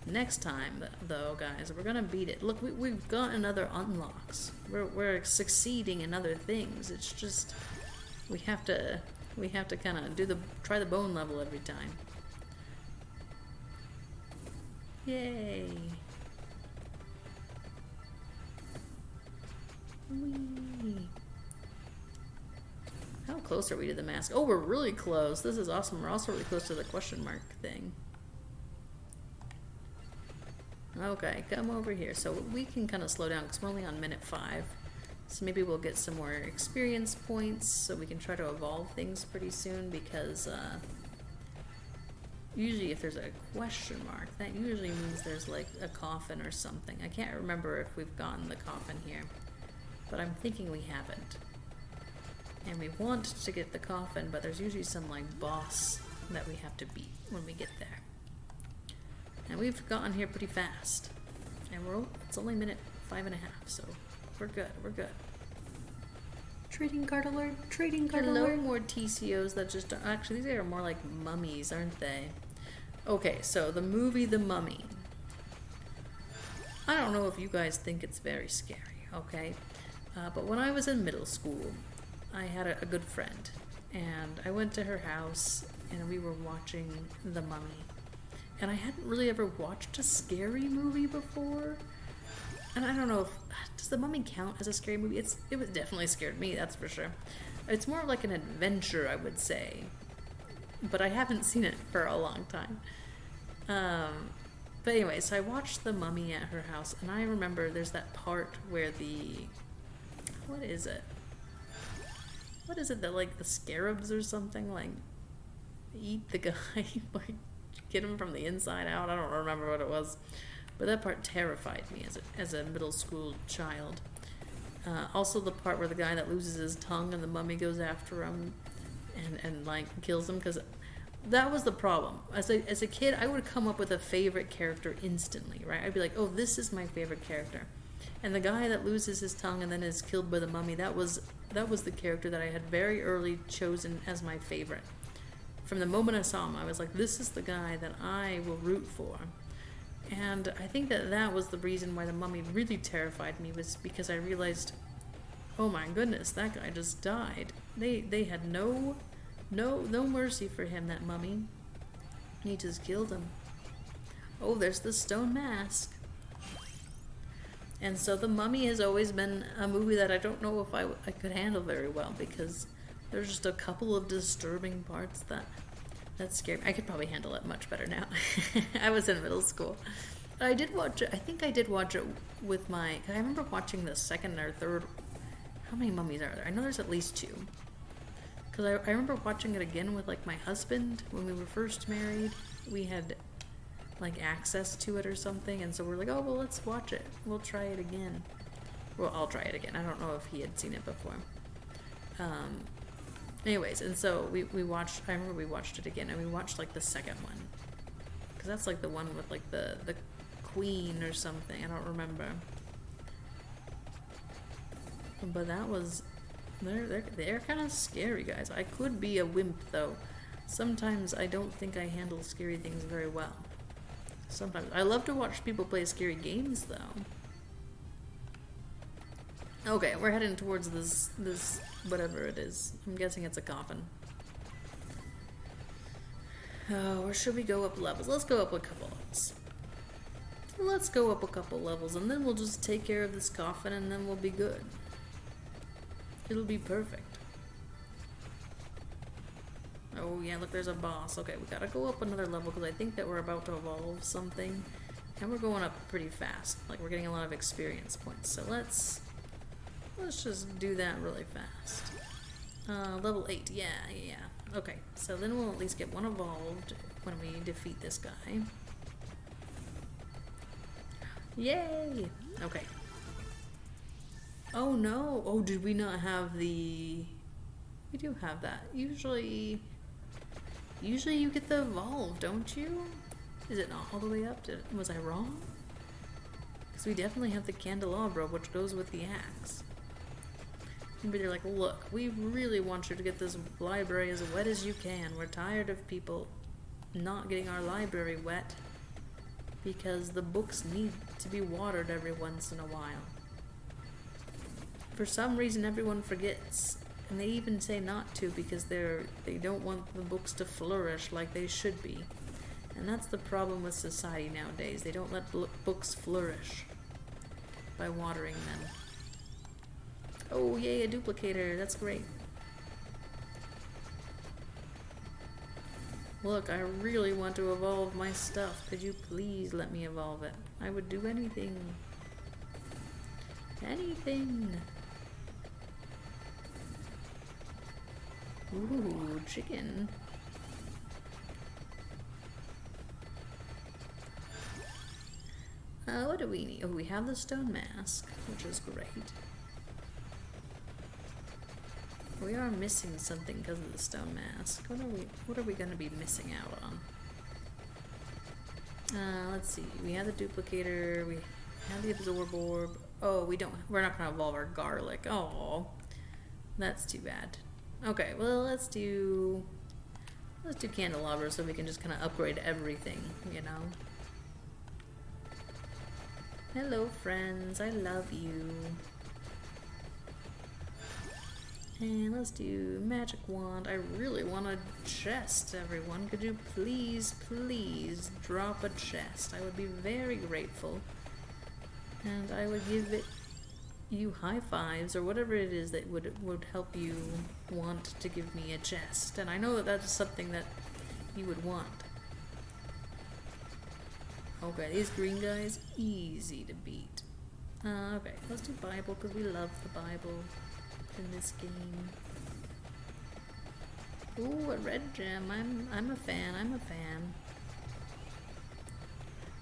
Next time, though, guys, we're gonna beat it. Look, we've gotten other unlocks. We're succeeding in other things. It's just we have to kind of try the bone level every time. Yay! Whee. How close are we to the mask? Oh, we're really close. This is awesome. We're also really close to the question mark thing. Okay, come over here. So we can kind of slow down because we're only on minute 5. So maybe we'll get some more experience points so we can try to evolve things pretty soon, because usually if there's a question mark, that usually means there's like a coffin or something. I can't remember if we've gotten the coffin here, but I'm thinking we haven't. And we want to get the coffin, but there's usually some like boss that we have to beat when we get there. And we've gotten here pretty fast. And it's only minute 5.5, so we're good, we're good. Trading card alert, trading card alert. Hello, more TCOs that just don't, actually these are more like mummies, aren't they? Okay, so the movie The Mummy. I don't know if you guys think it's very scary, okay? But when I was in middle school, I had a good friend, and I went to her house, and we were watching The Mummy. And I hadn't really ever watched a scary movie before. And I don't know if, does The Mummy count as a scary movie? It was definitely scared me, that's for sure. It's more like an adventure, I would say. But I haven't seen it for a long time. But anyway, so I watched The Mummy at her house, and I remember there's that part where what is it? What is it that, like, the scarabs or something, like, eat the guy, like, get him from the inside out? I don't remember what it was. But that part terrified me as a middle school child. Also the part where the guy that loses his tongue and the mummy goes after him and like kills him, because that was the problem. As a kid, I would come up with a favorite character instantly, right? I'd be like, oh, this is my favorite character. And the guy that loses his tongue and then is killed by the mummy, that was the character that I had very early chosen as my favorite. From the moment I saw him, I was like, this is the guy that I will root for. And I think that was the reason why the mummy really terrified me, was because I realized, oh my goodness, that guy just died. They had no mercy for him, that mummy. He just killed him. Oh, there's the stone mask. And so The Mummy has always been a movie that I don't know if I could handle very well, because there's just a couple of disturbing parts that scared me. I could probably handle it much better now. I was in middle school. I did watch it. I think I did watch it with I remember watching the second or third. How many mummies are there? I know there's at least 2. Because I remember watching it again with like my husband when we were first married. We had like access to it or something, and so we're like, oh well, let's watch it. We'll try it again. Well, I'll try it again. I don't know if he had seen it before. Anyways, and so we watched, I remember we watched it again, and we watched like the second one. Because that's like the one with like the queen or something, I don't remember. But that was, they're kind of scary, guys. I could be a wimp though. Sometimes I don't think I handle scary things very well. Sometimes. I love to watch people play scary games though. Okay, we're heading towards this whatever it is. I'm guessing it's a coffin. Oh, or should we go up levels? Let's go up a couple levels. Let's go up a couple levels, and then we'll just take care of this coffin, and then we'll be good. It'll be perfect. Oh yeah, look, there's a boss. Okay, we gotta go up another level, because I think that we're about to evolve something. And we're going up pretty fast. Like, we're getting a lot of experience points. So let's just do that really fast. Level 8, yeah. Okay, so then we'll at least get one evolved when we defeat this guy. Yay! Okay. Oh no! Oh, did we not have the... We do have that. Usually you get the evolve, don't you? Is it not all the way up? Was I wrong? Because we definitely have the candelabra, which goes with the axe. But they're like, look, we really want you to get this library as wet as you can. We're tired of people not getting our library wet because the books need to be watered every once in a while. For some reason, everyone forgets, and they even say not to because they don't want the books to flourish like they should be. And that's the problem with society nowadays. They don't let books flourish by watering them. Oh yay, a duplicator, that's great. Look, I really want to evolve my stuff. Could you please let me evolve it? I would do anything. Anything. Ooh, chicken. What do we need? Oh, we have the stone mask, which is great. We are missing something because of the stone mask. What are we going to be missing out on? Let's see. We have the duplicator. We have the absorb orb. Oh, we're not going to evolve our garlic. Oh, that's too bad. Okay, well, let's do candelabra so we can just kind of upgrade everything, you know? Hello, friends. I love you. And let's do magic wand. I really want a chest, everyone. Could you please drop a chest? I would be very grateful. And I would give you high fives or whatever it is that would help you want to give me a chest. And I know that that's something that you would want. Okay, these green guys, easy to beat. Okay, let's do Bible because we love the Bible in this game. Ooh, a red gem. I'm a fan.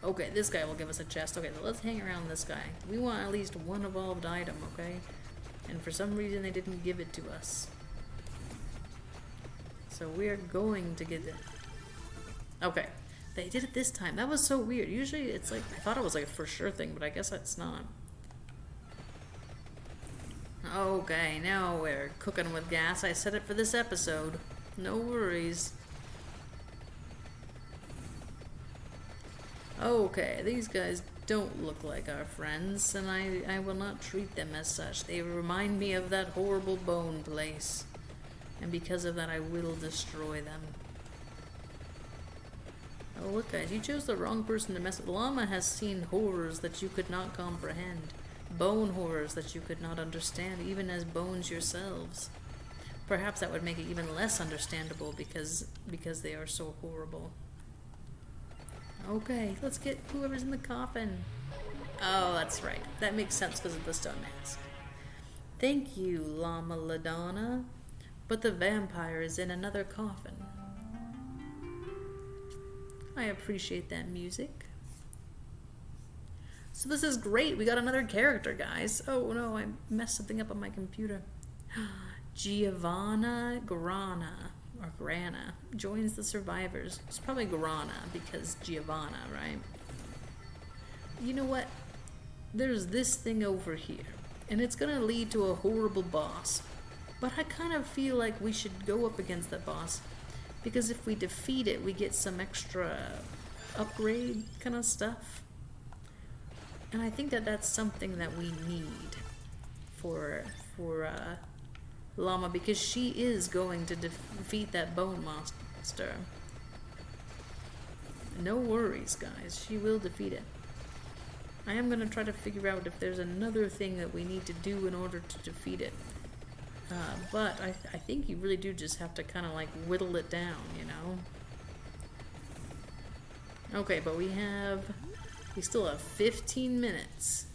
Okay, this guy will give us a chest. Okay, so let's hang around this guy. We want at least one evolved item, okay? And for some reason they didn't give it to us. So we're going to get it. Okay, they did it this time. That was so weird. Usually it's like, I thought it was like a for sure thing, but I guess it's not. Okay, now we're cooking with gas. I said it for this episode. No worries. Okay, these guys don't look like our friends, and I will not treat them as such. They remind me of that horrible bone place. And because of that, I will destroy them. Oh, look, guys, you chose the wrong person to mess with. Llama has seen horrors that you could not comprehend. Bone horrors that you could not understand, even as bones yourselves. Perhaps that would make it even less understandable because they are so horrible. Okay, let's get whoever's in the coffin. Oh, that's right. That makes sense because of the stone mask. Thank you, Llama Ladonna. But the vampire is in another coffin. I appreciate that music. So this is great. We got another character, guys. Oh no, I messed something up on my computer. Giovanna Grana, or Grana, joins the survivors. It's probably Grana because Giovanna, right? You know what? There's this thing over here, and it's gonna lead to a horrible boss. But I kind of feel like we should go up against that boss, because if we defeat it, we get some extra upgrade kind of stuff. And I think that that's something that we need for Llama, because she is going to defeat that bone monster. No worries, guys. She will defeat it. I am going to try to figure out if there's another thing that we need to do in order to defeat it. But I think you really do just have to kind of like whittle it down, you know? Okay, but we still have 15 minutes.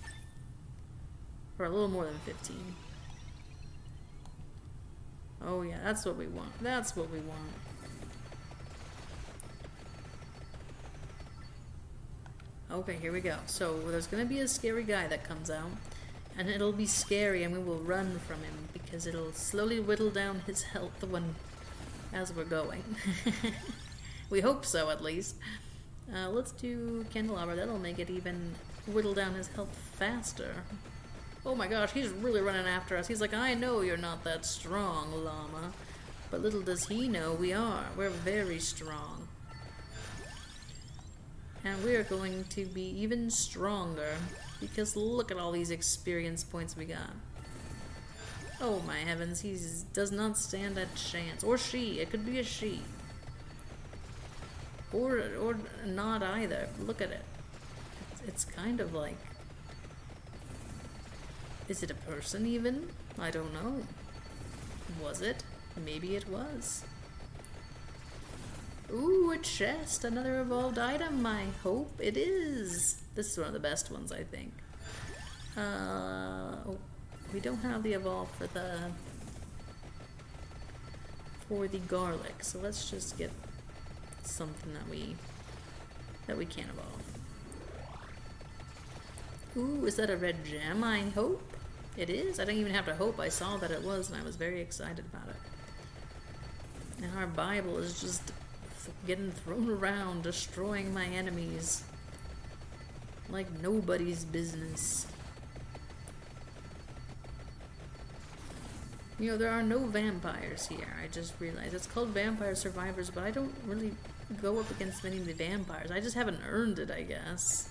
Or a little more than 15. Oh yeah, that's what we want. That's what we want. Okay, here we go. So there's gonna be a scary guy that comes out, and it'll be scary, and we will run from him because it'll slowly whittle down his health as we're going. We hope so, at least. Let's do candelabra. That'll make it even whittle down his health faster. Oh my gosh, he's really running after us. He's like, I know you're not that strong, Llama. But little does he know we are. We're very strong. And we're going to be even stronger, because look at all these experience points we got. Oh my heavens, he does not stand a chance. Or she. It could be a she. Or not either. Look at it. It's kind of like... Is it a person even? I don't know. Was it? Maybe it was. Ooh, a chest. Another evolved item, I hope it is. This is one of the best ones, I think. Oh, we don't have the evolve for the garlic, so let's just get something that we can evolve. Ooh, is that a red gem, I hope? It is. I didn't even have to hope. I saw that it was, and I was very excited about it. And our Bible is just getting thrown around, destroying my enemies like nobody's business. You know, there are no vampires here. I just realized. It's called Vampire Survivors, but I don't really go up against many of the vampires. I just haven't earned it, I guess.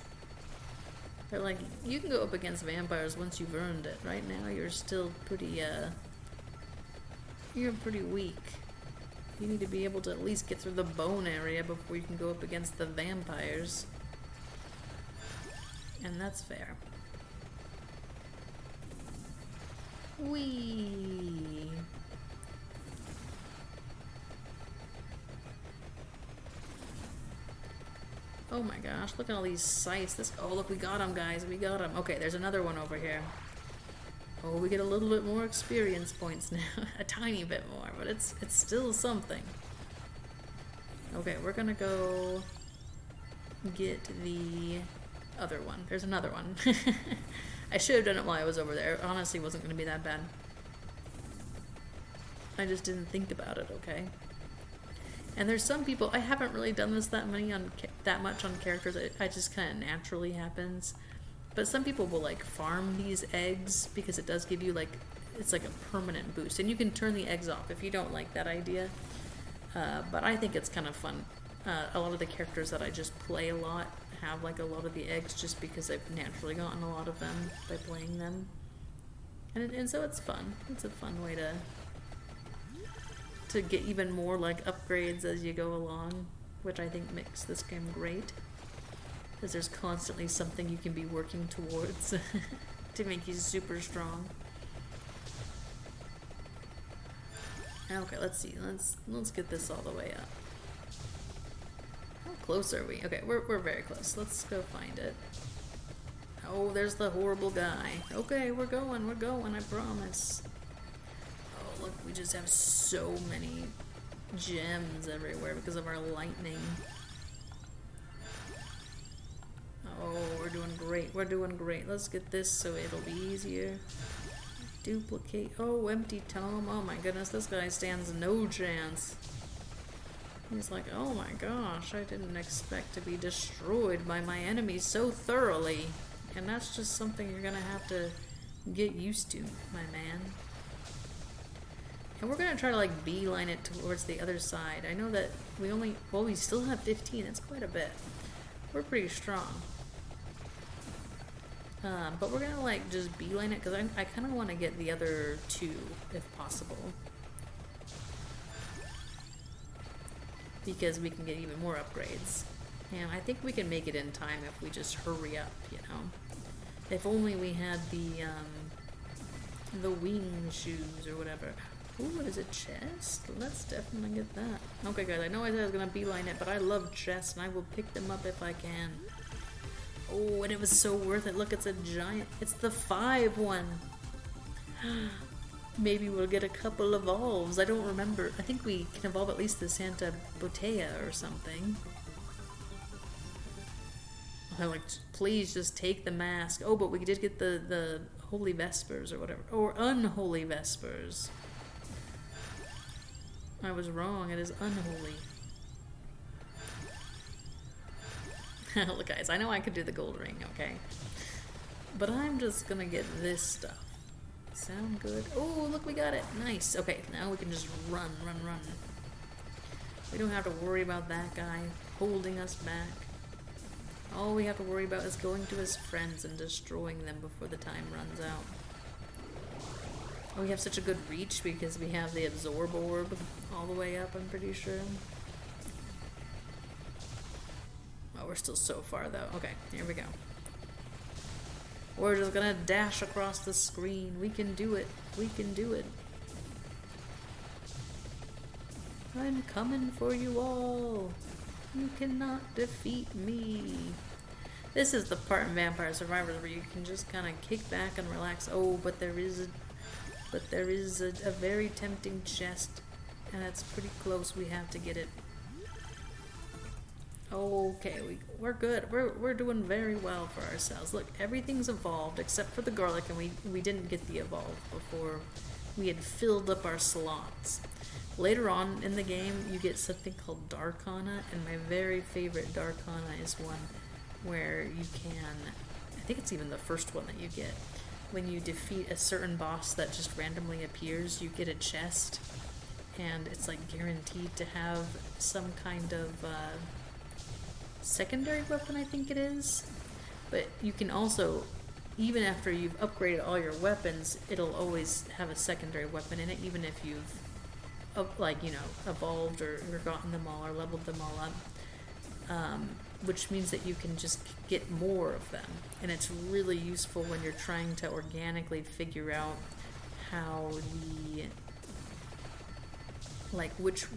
They're like, you can go up against vampires once you've earned it. Right now, you're still pretty, you're pretty weak. You need to be able to at least get through the bone area before you can go up against the vampires. And that's fair. Whee! Oh my gosh, look at all these sights. Oh look, we got them, guys. We got them. Okay, there's another one over here. Oh, we get a little bit more experience points now. A tiny bit more, but it's still something. Okay, we're gonna go get the other one. There's another one. I should have done it while I was over there. It honestly wasn't gonna be that bad. I just didn't think about it, okay? And there's some people, I haven't really done this that much on characters. It just kind of naturally happens. But some people will like farm these eggs because it does give you like, it's like a permanent boost. And you can turn the eggs off if you don't like that idea. But I think it's kind of fun. A lot of the characters that I just play a lot have like a lot of the eggs just because I've naturally gotten a lot of them by playing them. And so it's fun. It's a fun way to get even more like upgrades as you go along, which I think makes this game great. Because there's constantly something you can be working towards to make you super strong. Okay, let's see. Let's get this all the way up. How close are we? Okay, we're very close. Let's go find it. Oh, there's the horrible guy. Okay, we're going, I promise. Oh, look, we just have so many gems everywhere because of our lightning. Oh, we're doing great. We're doing great. Let's get this so it'll be easier. Duplicate. Oh, empty tome. Oh my goodness, this guy stands no chance. He's like, oh my gosh, I didn't expect to be destroyed by my enemies so thoroughly. And that's just something you're gonna have to get used to, my man. And we're gonna try to like beeline it towards the other side. I know that we still have 15, that's quite a bit. We're pretty strong. But we're gonna like just beeline it because I kind of want to get the other two if possible. Because we can get even more upgrades. And I think we can make it in time if we just hurry up, you know. If only we had the wing shoes or whatever. Ooh, what is it? Chest? Let's definitely get that. Okay guys, I know I said I was gonna beeline it, but I love chests and I will pick them up if I can. Oh, and it was so worth it. Look, it's a giant, it's the 5 one. Maybe we'll get a couple evolves. I don't remember. I think we can evolve at least the Santa Botea or something. I'm like, please just take the mask. Oh, but we did get the Holy Vespers or whatever. Or Unholy Vespers. I was wrong. It is unholy. Look, guys, I know I could do the gold ring, okay? But I'm just gonna get this stuff. Sound good? Oh, look, we got it. Nice. Okay, now we can just run. We don't have to worry about that guy holding us back. All we have to worry about is going to his friends and destroying them before the time runs out. Oh, we have such a good reach because we have the absorb orb all the way up, I'm pretty sure. Oh, we're still so far though. Okay, here we go. We're just gonna dash across the screen. We can do it. We can do it. I'm coming for you all. You cannot defeat me. This is the part in Vampire Survivors where you can just kind of kick back and relax. Oh, but there is a very tempting chest, and it's pretty close. We have to get it. Okay, we're good. We're doing very well for ourselves. Look, everything's evolved except for the garlic, and we didn't get the evolve before we had filled up our slots. Later on in the game, you get something called Darkana, and my very favorite Darkana is one where you can, I think it's even the first one that you get, when you defeat a certain boss that just randomly appears, you get a chest, and it's like guaranteed to have some kind of secondary weapon, I think it is. But you can also, even after you've upgraded all your weapons, it'll always have a secondary weapon in it, even if you've evolved or gotten them all or leveled them all up, which means that you can just get more of them, and it's really useful when you're trying to organically figure out how which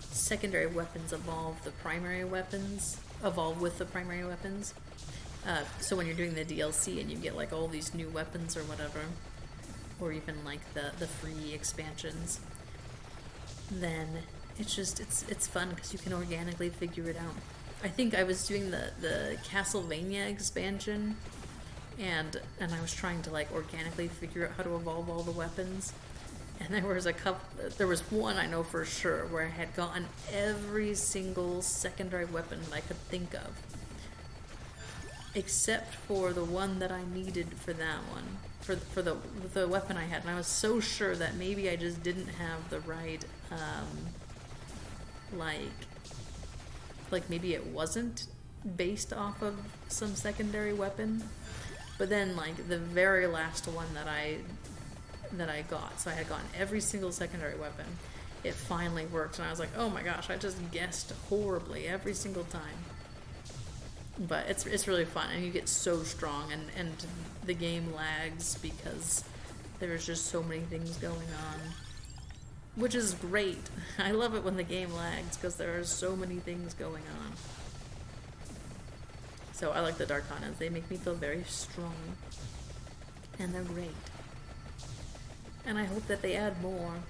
secondary weapons evolve with the primary weapons. So when you're doing the DLC and you get like all these new weapons or whatever, or even like the free expansions, then it's fun because you can organically figure it out. I think I was doing the Castlevania expansion, and I was trying to like organically figure out how to evolve all the weapons, and there was one I know for sure where I had gotten every single secondary weapon that I could think of, except for the one that I needed for that one. For the weapon I had, and I was so sure that maybe I just didn't have the right, like maybe it wasn't based off of some secondary weapon, but then like the very last one that I got, so I had gotten every single secondary weapon, it finally worked, and I was like, oh my gosh, I just guessed horribly every single time. But it's really fun, and you get so strong, and the game lags because there's just so many things going on, which is great. I love it when the game lags because there are so many things going on. So I like the Darkanas. They make me feel very strong, and they're great. And I hope that they add more.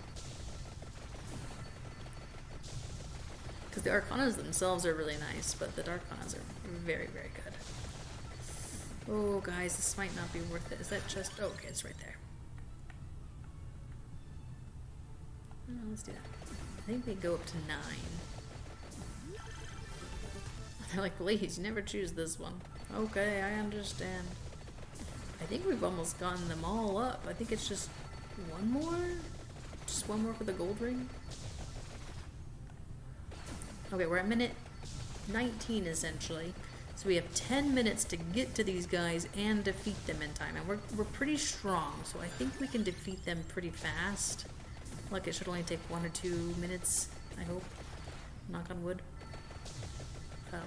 Because the Arcanas themselves are really nice, but the Darkanas are very, very good. Oh, guys, this might not be worth it. Is that just... Oh, okay, it's right there. Oh, let's do that. I think they go up to 9. They're like, please, never choose this one. Okay, I understand. I think we've almost gotten them all up. I think it's just one more? Just one more for the gold ring? Okay, we're at minute 19, essentially. So we have 10 minutes to get to these guys and defeat them in time. And we're pretty strong, so I think we can defeat them pretty fast. Like, it should only take 1 or 2 minutes, I hope. Knock on wood.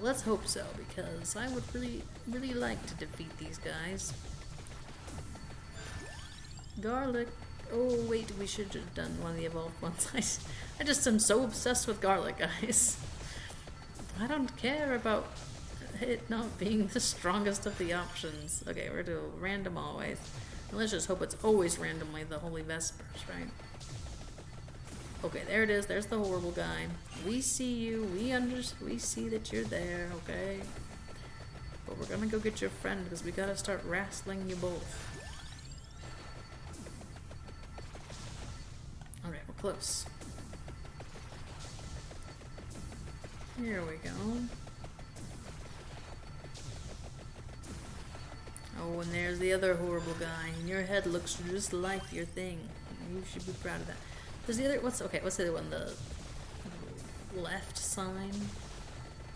Let's hope so, because I would really like to defeat these guys. Garlic. Oh, wait, we should have done one of the evolved ones. I just am so obsessed with garlic, guys. I don't care about it not being the strongest of the options. Okay, we're doing random always. And let's just hope it's always randomly the Holy Vespers, right? Okay, there it is. There's the horrible guy. We see you. We see that you're there, okay? But we're gonna go get your friend because we gotta start wrestling you both. Alright, we're close. Here we go. Oh, and there's the other horrible guy. And your head looks just like your thing. You should be proud of that. There's the other, what's the other one? The left sign?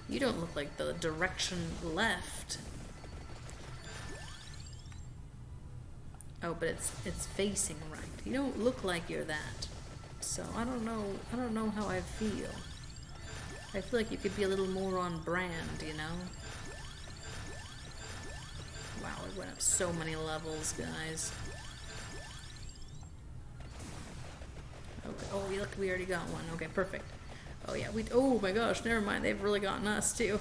You don't look like the direction left. Oh, but it's facing right. You don't look like you're that. So I don't know how I feel. I feel like you could be a little more on brand, you know? Wow, it went up so many levels, guys. Okay. Oh, look, we already got one. Okay, perfect. Oh yeah, oh my gosh, never mind. They've really gotten us too.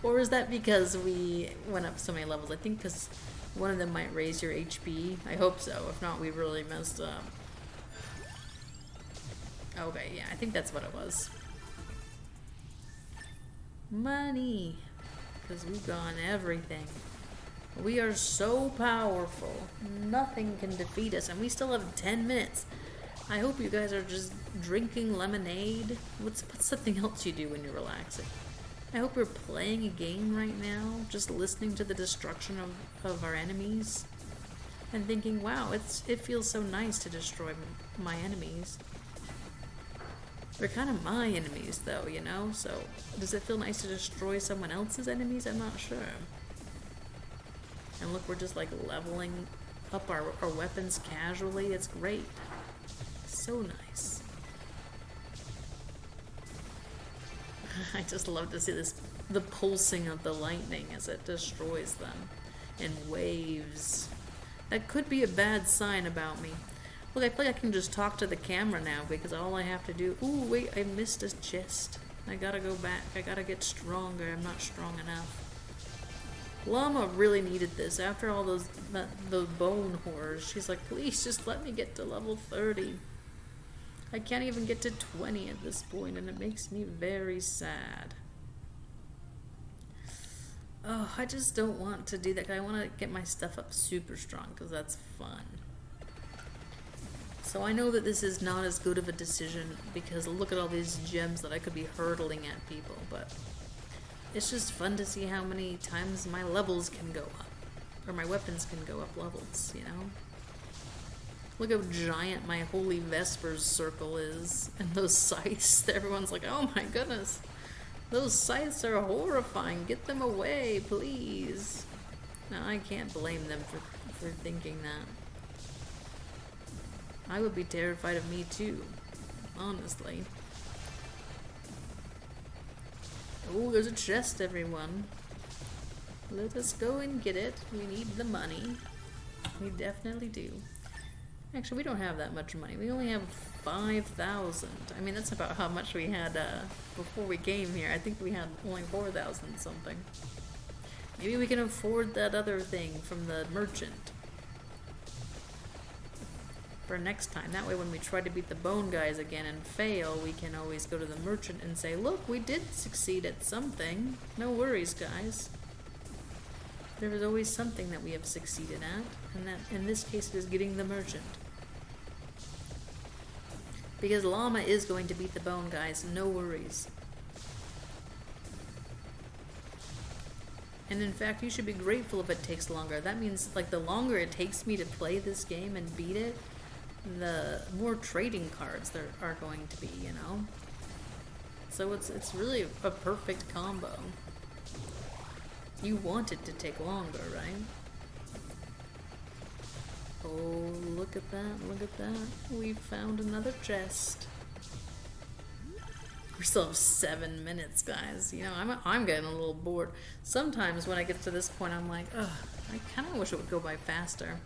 Or is that because we went up so many levels? I think because one of them might raise your HP. I hope so. If not, we really messed up. Okay, yeah, I think that's what it was. Money. Because we've gone everything. We are so powerful. Nothing can defeat us. And we still have 10 minutes. I hope you guys are just drinking lemonade. What's something else you do when you're relaxing? I hope you're playing a game right now, just listening to the destruction of our enemies, and thinking, wow, it feels so nice to destroy my enemies. They're kind of my enemies, though, you know? So, does it feel nice to destroy someone else's enemies? I'm not sure. And look, we're just, like, leveling up our weapons casually. It's great. So nice. I just love to see the pulsing of the lightning as it destroys them in waves. That could be a bad sign about me. Look, I feel like I can just talk to the camera now because all I have to do... Ooh, wait, I missed a chest. I gotta go back. I gotta get stronger. I'm not strong enough. Llama really needed this. After all those bone horrors, she's like, please just let me get to level 30. I can't even get to 20 at this point, and it makes me very sad. Oh, I just don't want to do that. I want to get my stuff up super strong, because that's fun. So I know that this is not as good of a decision, because look at all these gems that I could be hurtling at people, but it's just fun to see how many times my levels can go up, or my weapons can go up levels, you know? Look how giant my Holy Vespers circle is, and those scythes, everyone's like, oh my goodness, those scythes are horrifying, get them away, please. Now, I can't blame them for thinking that. I would be terrified of me too, honestly. Oh, there's a chest, everyone. Let us go and get it. We need the money. We definitely do. Actually, we don't have that much money. We only have 5,000. I mean, that's about how much we had before we came here. I think we had only 4,000 something. Maybe we can afford that other thing from the merchant for next time. That way when we try to beat the bone guys again and fail, we can always go to the merchant and say, look, we did succeed at something. No worries, guys. There is always something that we have succeeded at, and that in this case it is getting the merchant. Because llama is going to beat the bone, guys, no worries. And in fact, you should be grateful if it takes longer. That means, like, the longer it takes me to play this game and beat it, the more trading cards there are going to be, you know? So it's really a perfect combo. You want it to take longer, right? Oh, look at that, look at that. We found another chest. We still have 7 minutes, guys. You know, I'm getting a little bored. Sometimes when I get to this point, I'm like, ugh, I kind of wish it would go by faster.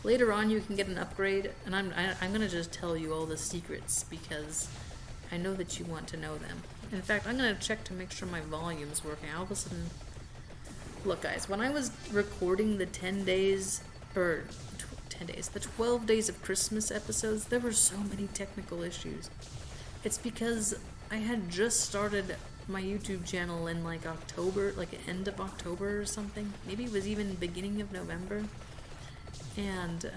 Later on, you can get an upgrade, and I'm gonna just tell you all the secrets because I know that you want to know them. In fact, I'm gonna check to make sure my volume's working. All of a sudden, look, guys, when I was recording the 10 days, or 10 days, the 12 days of Christmas episodes, there were so many technical issues. It's because I had just started my YouTube channel in like October, like end of October or something. Maybe it was even beginning of November. And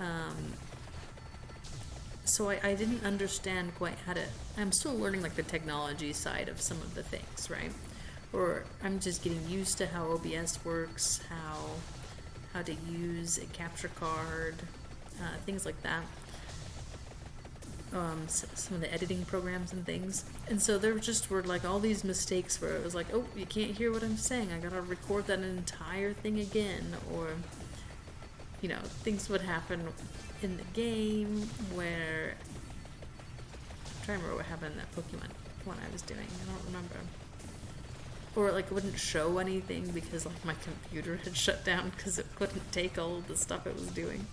so I didn't understand quite how to, I'm still learning like the technology side of some of the things, right? Or I'm just getting used to how OBS works, how to use a capture card, things like that. Some of the editing programs and things. And so there just were like all these mistakes where it was like, oh, you can't hear what I'm saying. I gotta record that entire thing again. Or, you know, things would happen in the game where, I'm trying to remember what happened in that Pokemon one I was doing. I don't remember. Or like it wouldn't show anything because like my computer had shut down because it couldn't take all of the stuff it was doing.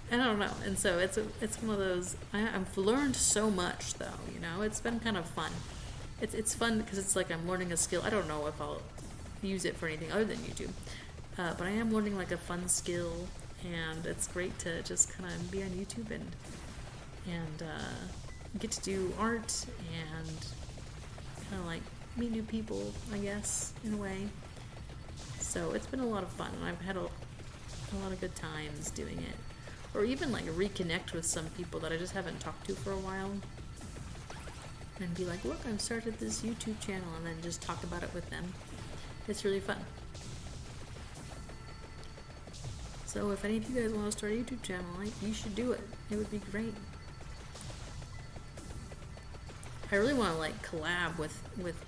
I don't know, and so it's one of those. I've learned so much, though. You know, it's been kind of fun. It's fun because it's like I'm learning a skill. I don't know if I'll use it for anything other than YouTube, but I am learning like a fun skill, and it's great to just kind of be on YouTube and get to do art and kind of like meet new people, I guess, in a way. So it's been a lot of fun, and I've had a lot of good times doing it. Or even like reconnect with some people that I just haven't talked to for a while. And be like, look, I've started this YouTube channel, and then just talk about it with them. It's really fun. So if any of you guys want to start a YouTube channel, you should do it. It would be great. I really want to like collab with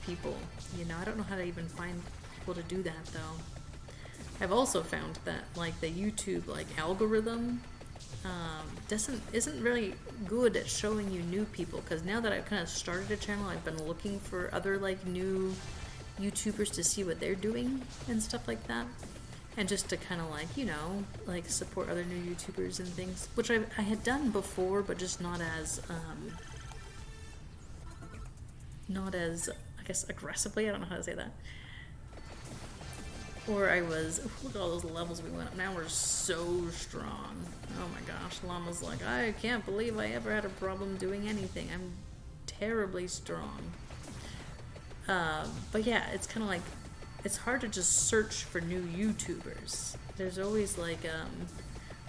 people. You know, I don't know how to even find people to do that though. I've also found that like the YouTube like algorithm isn't really good at showing you new people, because now that I've kind of started a channel, I've been looking for other like new YouTubers to see what they're doing and stuff like that, and just to kind of like, you know, like support other new YouTubers and things, which I had done before, but just not as I guess aggressively. I don't know how to say that. Or I was, look at all those levels we went up. Now we're so strong. Oh my gosh, Llama's like, I can't believe I ever had a problem doing anything. I'm terribly strong. But yeah, it's kind of like, it's hard to just search for new YouTubers. There's always like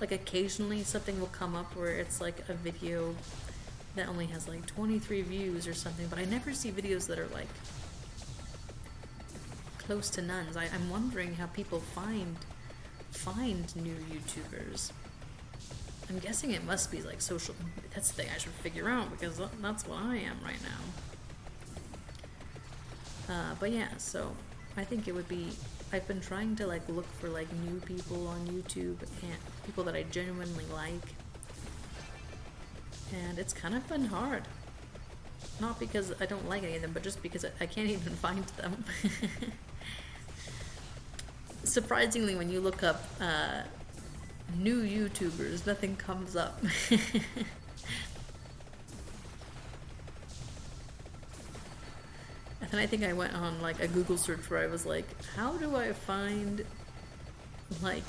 occasionally something will come up where it's like a video that only has like 23 views or something, but I never see videos that are like close to none. I'm wondering how people find new YouTubers. I'm guessing it must be like social. That's the thing I should figure out, because that's what I am right now. But yeah, so I think it would be. I've been trying to like look for like new people on YouTube and people that I genuinely like, and it's kind of been hard. Not because I don't like any of them, but just because I can't even find them. Surprisingly, when you look up new YouTubers, nothing comes up. And I think I went on like a Google search where I was like, how do I find like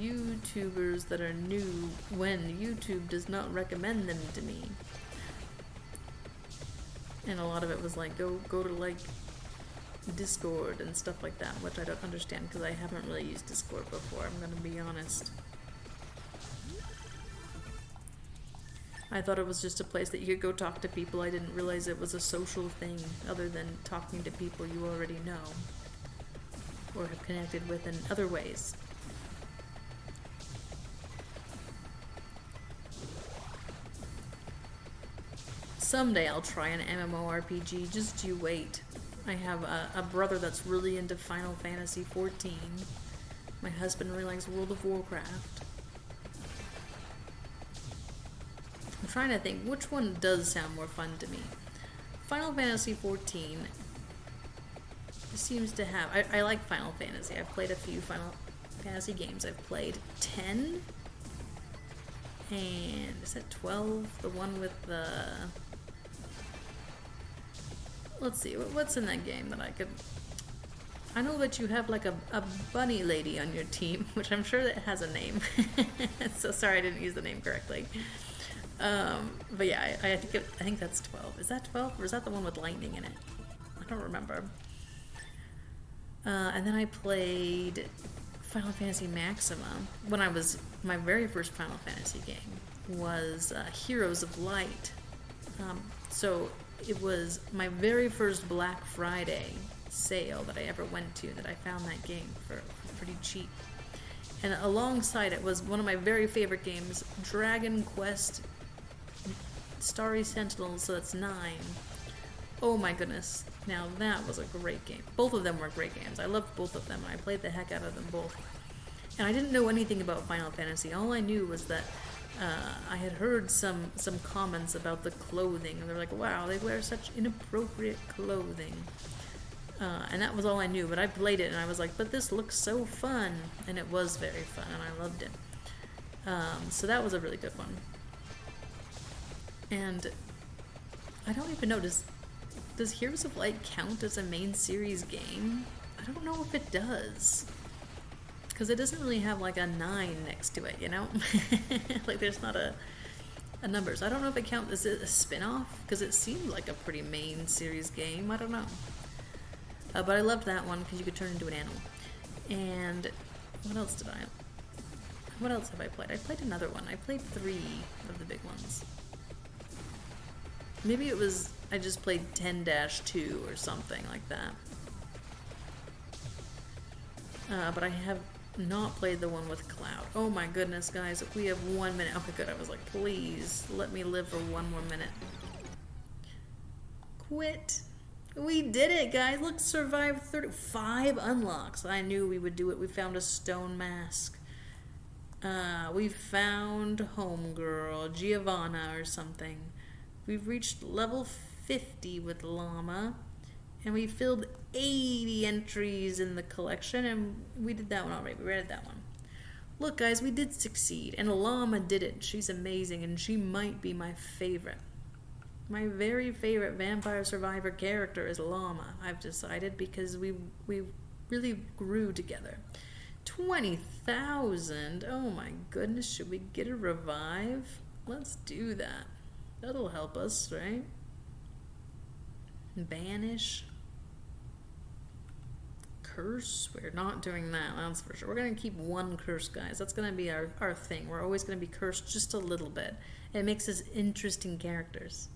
YouTubers that are new when YouTube does not recommend them to me? And a lot of it was like, go to like Discord and stuff like that, which I don't understand because I haven't really used Discord before, I'm gonna be honest. I thought it was just a place that you could go talk to people. I didn't realize it was a social thing other than talking to people you already know or have connected with in other ways. Someday I'll try an MMORPG, just you wait. I have a brother that's really into Final Fantasy XIV. My husband really likes World of Warcraft. I'm trying to think, which one does sound more fun to me? Final Fantasy XIV seems to have... I like Final Fantasy. I've played a few Final Fantasy games. I've played 10. And is that 12? The one with the... Let's see, what's in that game that I could... I know that you have like a bunny lady on your team, which I'm sure that has a name. So sorry I didn't use the name correctly. But yeah, I think that's 12. Is that 12? Or is that the one with lightning in it? I don't remember. And then I played Final Fantasy Maxima. When I was... My very first Final Fantasy game was Heroes of Light. So it was my very first Black Friday sale that I ever went to that I found that game for pretty cheap. And alongside it was one of my very favorite games, Dragon Quest Starry Sentinels, so that's 9. Oh my goodness. Now that was a great game. Both of them were great games. I loved both of them, and I played the heck out of them both. And I didn't know anything about Final Fantasy. All I knew was that I had heard some comments about the clothing, and they're like, wow, they wear such inappropriate clothing. And that was all I knew, but I played it and I was like, but this looks so fun. And it was very fun, and I loved it. So that was a really good one. And I don't even know, does Heroes of Light count as a main series game? I don't know if it does. Because it doesn't really have like a 9 next to it, you know? Like there's not a number. So I don't know if it counts as a spin-off, because it seemed like a pretty main series game. I don't know. But I loved that one because you could turn into an animal. And what else did I... What else have I played? I played another one. I played 3 of the big ones. Maybe it was... I just played 10-2 or something like that. But I have not played the one with Cloud. Oh my goodness, guys. If we have 1 minute... Okay, good. I was like, please, let me live for 1 more minute. Quit. We did it, guys. Look, survived 35 unlocks. I knew we would do it. We found a stone mask. We found Homegirl, Giovanna or something. We've reached level 50 with Llama. And we filled 80 entries in the collection, and we did that one already. We read that one. Look, guys, we did succeed, and Llama did it. She's amazing, and she might be my favorite. My very favorite Vampire Survivor character is Llama, I've decided, because we really grew together. 20,000? Oh my goodness, should we get a revive? Let's do that. That'll help us, right? Banish. Curse? We're not doing that, that's for sure. We're going to keep 1 curse, guys. That's going to be our thing. We're always going to be cursed just a little bit. It makes us interesting characters.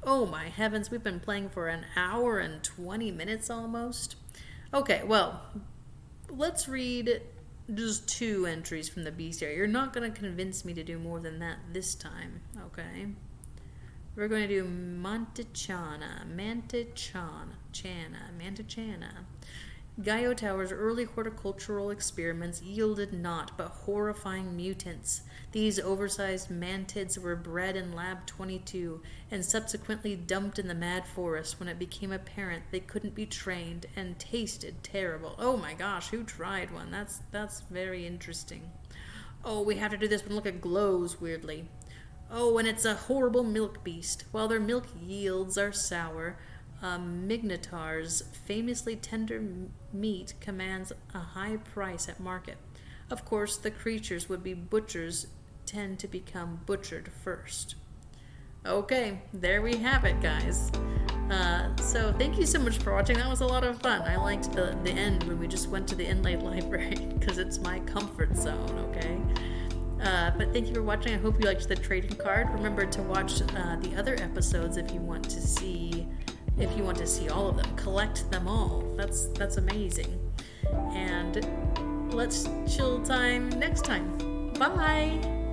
Oh my heavens, we've been playing for an hour and 20 minutes almost. Okay, well, let's read just 2 entries from the bestiary. You're not going to convince me to do more than that this time, okay? We're going to do Mantachana. Gaio Tower's early horticultural experiments yielded naught but horrifying mutants. These oversized mantids were bred in Lab 22 and subsequently dumped in the mad forest when it became apparent they couldn't be trained and tasted terrible. Oh my gosh, who tried one? That's very interesting. Oh, we have to do this one. Look, it glows weirdly. Oh, and it's a horrible milk beast. While their milk yields are sour, Mignotar's famously tender meat commands a high price at market. Of course, the creatures would-be butchers tend to become butchered first. Okay, there we have it, guys. So thank you so much for watching. That was a lot of fun. I liked the end when we just went to the inlaid library because it's my comfort zone, okay? But thank you for watching. I hope you liked the trading card. Remember to watch the other episodes if you want to see all of them. Collect them all. That's amazing. And let's chill time next time. Bye!